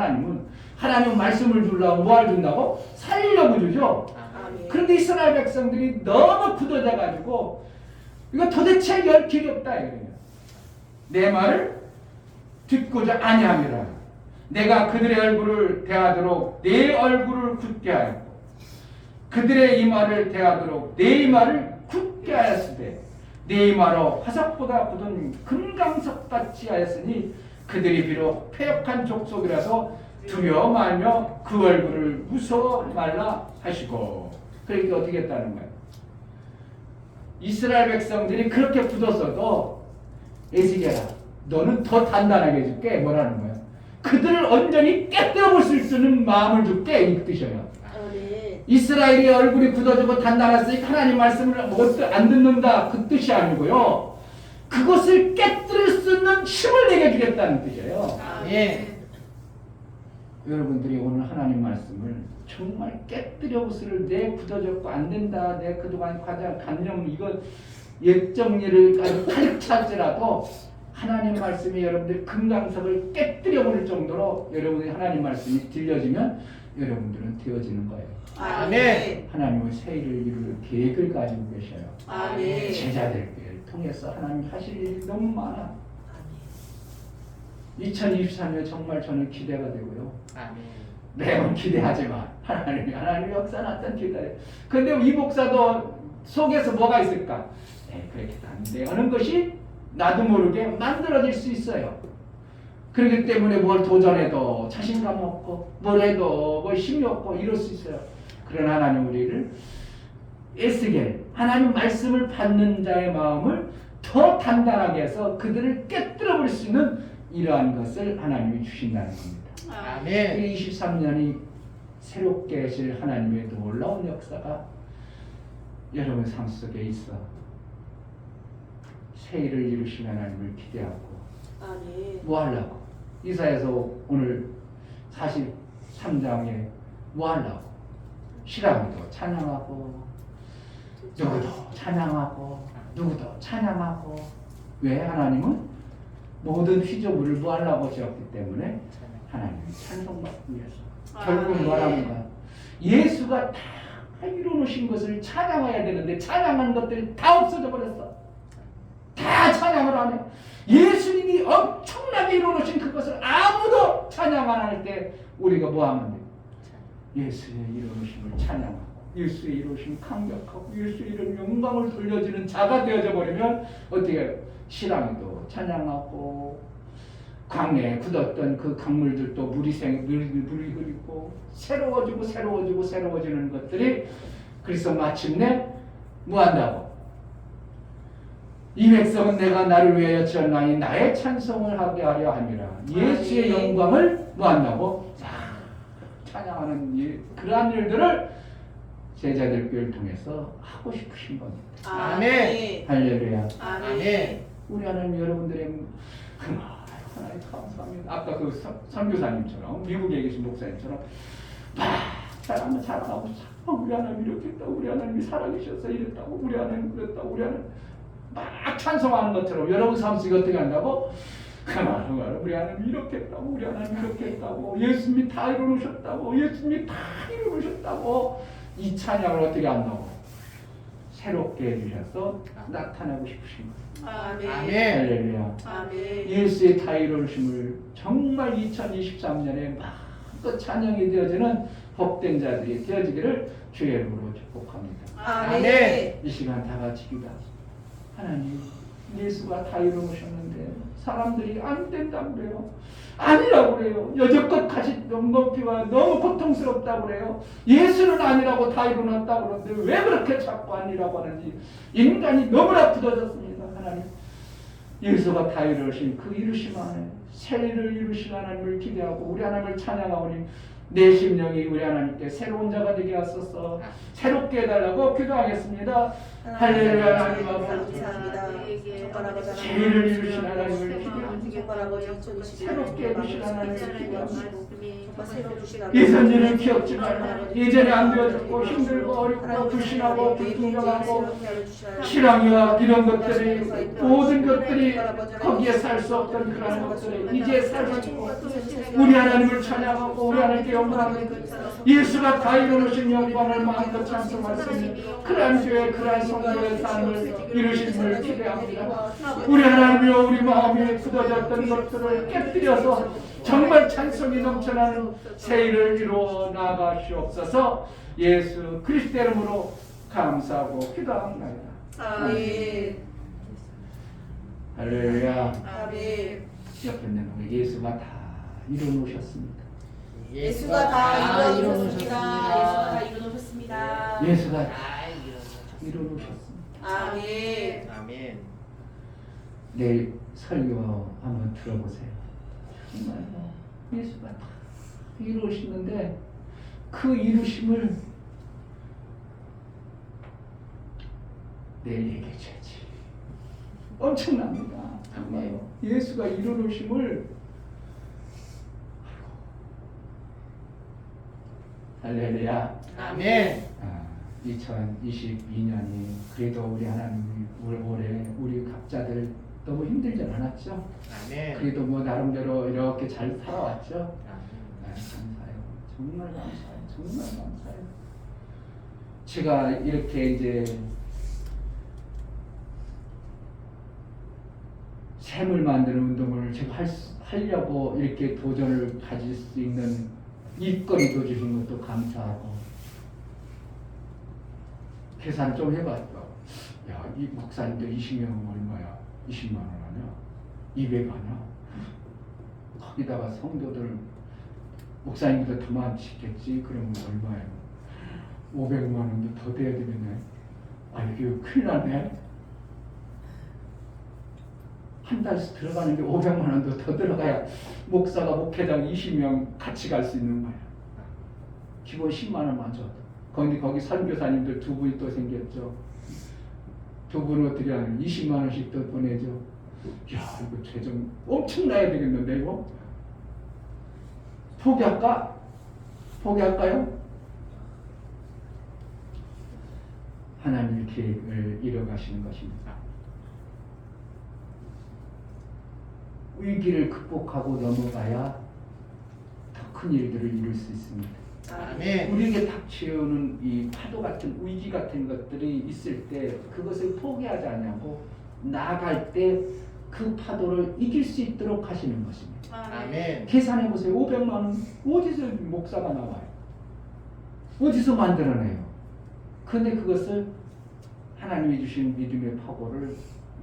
하나님 말씀을 주려고 뭐 준다고? 살리려고 주죠. 그런데 이스라엘 백성들이 너무 굳어져 가지고 이거 도대체 열 길이 없다 이거예요. 내 말을 듣고자 아니함이라. 내가 그들의 얼굴을 대하도록 내 얼굴을 굳게 하였고 그들의 이마를 대하도록 내 이마를 굳게 하였으되 내 이마로 화석보다 굳은 금강석같이 하였으니 그들이 비록 패역한 족속이라서 두려워 말며 그 얼굴을 무서워 말라 하시고. 그러니까 어떻게 했다는 거예요? 이스라엘 백성들이 그렇게 굳었어도 에스겔아 너는 더 단단하게 해줄게. 뭐라는 거예요? 그들을 온전히 깨뜨려 볼 수 있는 마음을 줄게 이 뜻이에요. 이스라엘의 얼굴이 굳어지고 단단했으니 하나님 말씀을 안 듣는다 그 뜻이 아니고요. 그것을 깨뜨릴 수 있는 힘을 내게 주겠다는 뜻이에요. 예. 여러분들이 오늘 하나님 말씀을 정말 깨뜨려 보스를 내 굳어졌고 안 된다. 내 그동안 가장 감정 이거 옛 정리를 가득 찼지라도 하나님 말씀이 여러분들 금강석을 깨뜨려 버릴 정도로 여러분이 하나님 말씀이 들려지면 여러분들은 되어지는 거예요. 아멘. 하나님은 새 일을 이룰 계획을 가지고 계셔요. 아멘. 제자들을 통해서 하나님 하실 일이 너무 많아. 2023년 정말 저는 기대가 되고요. 아멘. 매번 기대하지만 하나님의 역사 나타난 기대해. 근데 이 목사도 속에서 뭐가 있을까? 그렇게 안 되는 것이 나도 모르게 만들어질 수 있어요. 그렇기 때문에 뭘 도전해도 자신감 없고 뭘 해도 뭐 힘이 없고 이럴 수 있어요. 그러나 하나님 우리를 에스겔 하나님 말씀을 받는 자의 마음을 더 단단하게 해서 그들을 깨뜨려 버릴 수 있는 이러한 것을 하나님이 주신다는 겁니다. 아멘. 23년이 새롭게 하실 하나님의 놀라운 역사가 여러분 삶 속에 있어 새 일을 이루신 하나님을 기대하고 뭐 하려고? 이사야서 오늘 43장에 뭐 하려고? 시라기도 찬양하고 누구도 찬양하고 누구도 찬양하고. 왜? 하나님은 모든 피조물을 뭐 하려고 지었기 때문에 하나님이 찬송받기 위해서. 결국은 뭐라는가? 예수가 다 이루어놓으신 것을 찬양해야 되는데 찬양한 것들이 다 없어져 버렸어. 다 찬양을 안 해. 예수님이 엄청나게 이루어놓으신 그것을 아무도 찬양 안 할 때 우리가 뭐 하면 돼? 예수의 이루어놓으심을 찬양하고 예수의 이루어심 강력하고 예수의 이런 영광을 돌려주는 자가 되어져 버리면 어떻게 해요? 신앙도 찬양하고 광야에 굳었던 그 강물들도 물이 흐르고 새로워지는 것들이 그래서 마침내 뭐한다고? 이 백성은 내가 나를 위하여 지었나니 나의 찬송을 하게 하려 함이라. 예수의 영광을 뭐한다고? 찬양하는 그러한 일들을 제자들 교회를 통해서 하고 싶으신 겁니다. 아멘. 할렐루야. 아멘. 우리 하나님 여러분들의 하나님 감사합니다. 아까 그 선교사님처럼 미국에 계신 목사님처럼 막 자랑하고 우리 하나님 이렇게 했다고, 우리 하나님이 살아계셔서 이랬다고, 우리 하나님 그랬다고, 우리 하나님 막 찬송하는 것처럼 여러분 삶 속에 어떻게 한다고? 우리 하나님 이렇게 했다고, 우리 하나님 이렇게 했다고, 예수님이 다 이루셨다고, 예수님이 다 이루셨다고 이 찬양을 어떻게 한다고? 새롭게 해주셔서 나타나고 싶으신 거예요. 아멘. 할렐루야. 아멘. 예수의 다 이루심을 정말 2023년에 마음껏 찬양이 되어지는 복된 자들이 되어지기를 주의 이름으로 축복합니다. 아멘. 이 시간 다 같이 기도하시죠. 하나님, 예수가 다 이루셨는데 사람들이 안 된다고 그래요. 아니라고 그래요. 여태껏 가시 넘기가 너무 고통스럽다고 그래요. 예수는 아니라고 다 이루었다고 그러는데 왜 그렇게 자꾸 아니라고 하는지 인간이 너무나 굳어졌습니다. 하나님, 예수가 다 이루신 그 이루심 안에 새를 이루신 하나님을 기대하고 우리 하나님을 찬양하오니 내 심령이 우리 하나님께 새로운 자가 되게 하소서. 새롭게 해달라고 기도하겠습니다. 할렐루야. 하나님 아버지, 죄를 이루신 하나님을 기대하고 새롭게 해주신 하나님을 기대하고 예전일을 기억지 말라. 예전에 안 되어졌고 힘들고 어렵고 불신하고 불순종하고 실랑이와 이런 것들이 모든 것들이 거기에 살 수 없던 그런 것들이 이제 살 수 있고 우리 하나님을 찬양하고 우리 하나님께 영광하고 예수가 다 이루신 영광을 마음껏 찬송할 수 있는 그러한 교회 그러한 성도의 삶을 이루심을 기대합니다. 우리 하나님이여 우리 마음이 굳어졌던 것들을 깨뜨려서 정말 찬송이 넘쳐나는 새 일을 이루어 나가시옵소서. 예수 그리스도 이름으로 감사하고 기도합니다. 아멘. 할렐루야. 아멘. 옆에 있는 우리 예수가 다 이루어놓으셨습니다. 예수가 다 이루어놓으셨습니다. 예수가 다 이루어놓으셨습니다. 아멘. 아멘. 내일 설교 한번 들어보세요. 정말 예수가 다 이루시는데 그 이루심을 내일 얘기해줘야지. 엄청납니다. 정말요. 예수가 이루심을 할렐루야. 아멘. 2022년이 그래도 우리 하나님이 올해 우리 각자들 너무 힘들지 않았죠? 아멘. 그래도 뭐 나름대로 이렇게 잘 살아왔죠? 아멘. 감사해요. 정말 감사해요. 정말 감사해요. 제가 이렇게 이제 샘을 만드는 운동을 제가 하려고 이렇게 도전을 가질 수 있는 일거리도 주신 것도 감사하고 계산 좀 해봤죠. 야, 이 목사님들 20명 얼마야? 20만 원 하냐? 200 하냐? 거기다가 성도들 목사님보다 더 많겠지? 그러면 얼마예요? 500만 원도 더 돼야 되겠네. 아, 이게 큰일 났네. 한 달씩 들어가는데 500만 원도 더 들어가야 목사가 목회장 20명 같이 갈 수 있는 거야. 기본 10만 원만 줘도. 거기 선교사님들 두 분이 또 생겼죠. 두 분은 어떻게 하냐? 20만 원씩 또 보내죠. 야, 이거 재정 엄청나야 되겠는데 이거? 포기할까? 포기할까요? 하나님의 계획을 이뤄가시는 것입니다. 위기를 극복하고 넘어가야 더 큰 일들을 이룰 수 있습니다. 아멘. 우리에게 닥치오는 이 파도 같은 위기 같은 것들이 있을 때 그것을 포기하지 않냐고 나아갈 때 그 파도를 이길 수 있도록 하시는 것입니다. 아멘. 계산해 보세요. 500만 원 어디서 목사가 나와요? 어디서 만들어내요? 근데 그것을 하나님이 주신 믿음의 파고를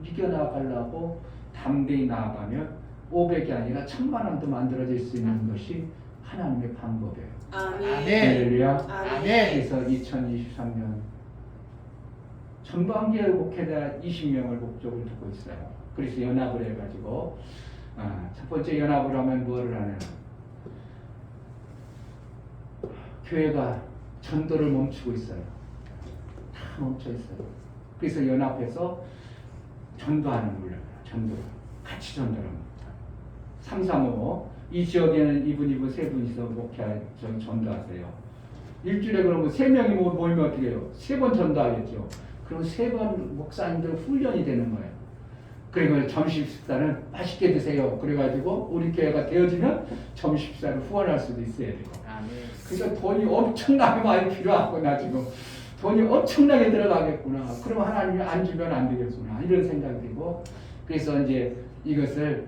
이겨나가려고 담대히 나아가면 500이 아니라 1000만 원도 만들어질 수 있는 것이 하나님의 방법이에요. 아멘. 아멘. 할렐루야. 아멘. 그래서 2023년 전반기에 목회자 20명을 목적을 두고 있어요. 그래서 연합을 해가지고 첫 번째 연합을 하면 뭐를 하냐? 교회가 전도를 멈추고 있어요. 다 멈춰 있어요. 그래서 연합해서 전도하는 거예요. 전도를 같이 전도를 합니다. 335 이 지역에는 이분 세 분이서 목회 전도하세요. 일주일에 그러면 3명이 모이면 어떻게 해요? 3번 전도하겠죠. 그럼 3번 목사님들 훈련이 되는 거예요. 그리고 점심 식사는 맛있게 드세요. 그래가지고 우리 교회가 되어지면 점심 식사를 후원할 수도 있어야 되고. 아멘. 그러니까 돈이 엄청나게 많이 필요하구나. 지금 돈이 엄청나게 들어가겠구나. 그럼 하나님이 안 주면 안 되겠구나. 이런 생각이 들고, 그래서 이제 이것을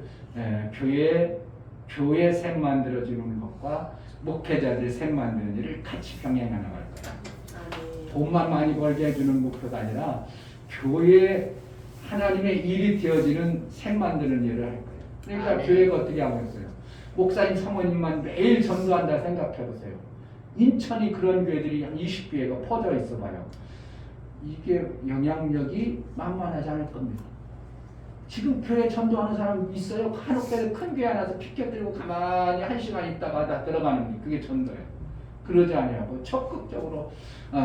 교회 셈 만들어주는 것과 목회자들 셈 만드는 일을 같이 병행해 나갈 거야. 아멘. 돈만 많이 벌게 해주는 목표가 아니라 교회 하나님의 일이 되어지는 셈 만드는 일을 할 거예요. 그러니까 아멘. 교회가 어떻게 하고 있어요? 목사님, 사모님만 매일 전도한다 생각해 보세요. 인천이 그런 교회들이 한 20교회가 퍼져 있어 봐요. 이게 영향력이 만만하지 않을 겁니다. 지금 교회 전도하는 사람 있어요? 한옥교회 큰 교회 하나서 피켓 들고 가만히 1시간 있다가 다 들어가는 게 그게 전도예요. 그러지 아니하고 적극적으로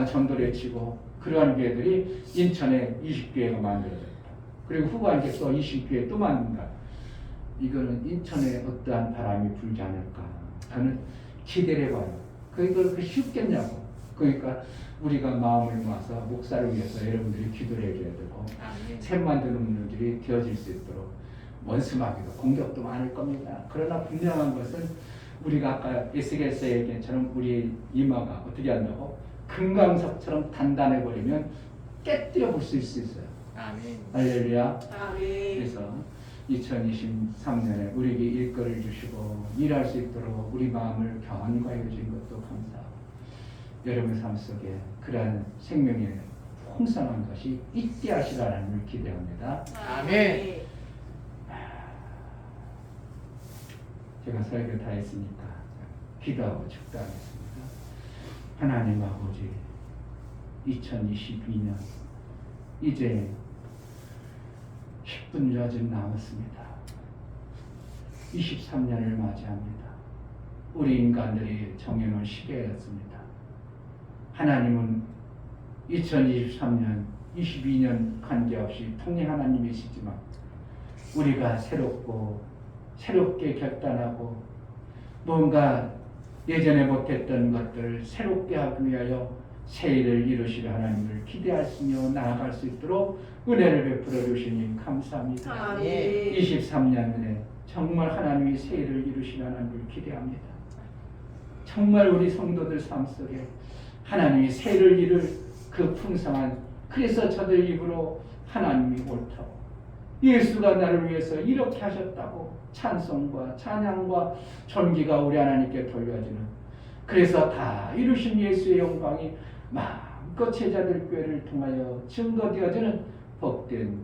전도를 외치고 그러한 교회들이 인천에 20교회가 만들어져요. 그리고 후반에 또 20교회 또 만든다. 이거는 인천에 어떠한 바람이 불지 않을까 저는 기대를 해봐요. 그걸 쉽겠냐고. 그러니까 우리가 마음을 모아서 목사를 위해서 여러분들이 기도를 해줘야 되고 셈 만드는 분들이 되어질 수 있도록 원수마귀도 공격도 많을 겁니다. 그러나 분명한 것은 우리가 아까 에스겔서의 얘기처럼 우리의 이마가 어떻게 한다고? 금강석처럼 단단해 버리면 깨뜨려 볼 수 있어요. 아멘. 할렐루야. 아멘. 그래서 2023년에 우리에게 일거리를 주시고 일할 수 있도록 우리 마음을 견고하게 주신 것도 감사하고 여러분의 삶 속에 그러한 생명의 풍성한 것이 있게 하시라는 걸 기대합니다. 아멘. 제가 설교 다 했으니까 기도하고 축도하겠습니다. 하나님 아버지, 2022년 이제 10분여 좀 남았습니다. 23년을 맞이합니다. 우리 인간들이 정해놓은 시계였습니다. 하나님은 2023년, 22년 관계없이 통일 하나님이시지만 우리가 새롭게 결단하고 뭔가 예전에 못했던 것들을 새롭게 하기 위하여 새 일을 이루실 하나님을 기대하시며 나아갈 수 있도록 은혜를 베풀어 주시니 감사합니다. 아멘. 23년에 정말 하나님이 새 일을 이루실 하나님을 기대합니다. 정말 우리 성도들 삶 속에 하나님이 새 일을 이룰 그 풍성한, 그래서 저들 입으로 하나님이 옳다고, 예수가 나를 위해서 이렇게 하셨다고 찬송과 찬양과 존귀가 우리 하나님께 돌려지는, 그래서 다 이루신 예수의 영광이 마음껏 제자들 교회를 통하여 증거되어지는 복된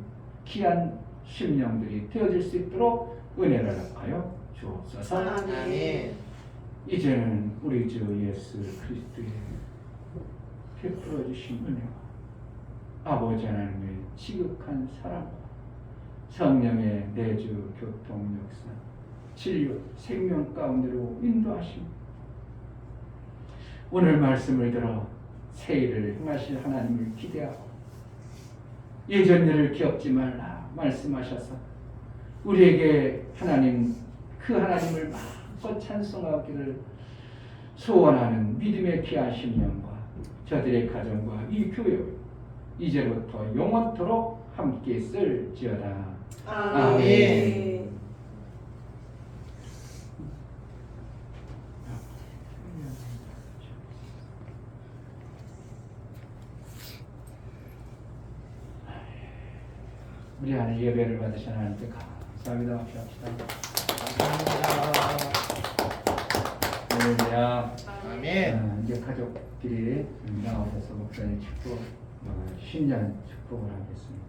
귀한 심령들이 되어질 수 있도록 은혜를 합하여 주옵소서. 아멘. 이제는 우리 주 예수 그리스도의 베풀어 주신 은혜와 아버지 하나님의 지극한 사랑과 성령의 내주 교통 역사, 진료 생명 가운데로 인도하심, 오늘 말씀을 들어 새 일을 행하실 하나님을 기대하고 예전 일을 기억지 말라 말씀하셔서 우리에게 하나님, 그 하나님을 마음껏 찬송하기를 소원하는 믿음의 귀한 심령과 저들의 가정과 이 교회 이제부터 영원토록 함께 있을지어다. 아멘. 우리 하나님 예배를 받으신 하나님께 감사합니다. 합시다. 할렐루야. 아멘. 이제 가족끼리 나오셔서 목사님 축복, 신년 축복을 하겠습니다.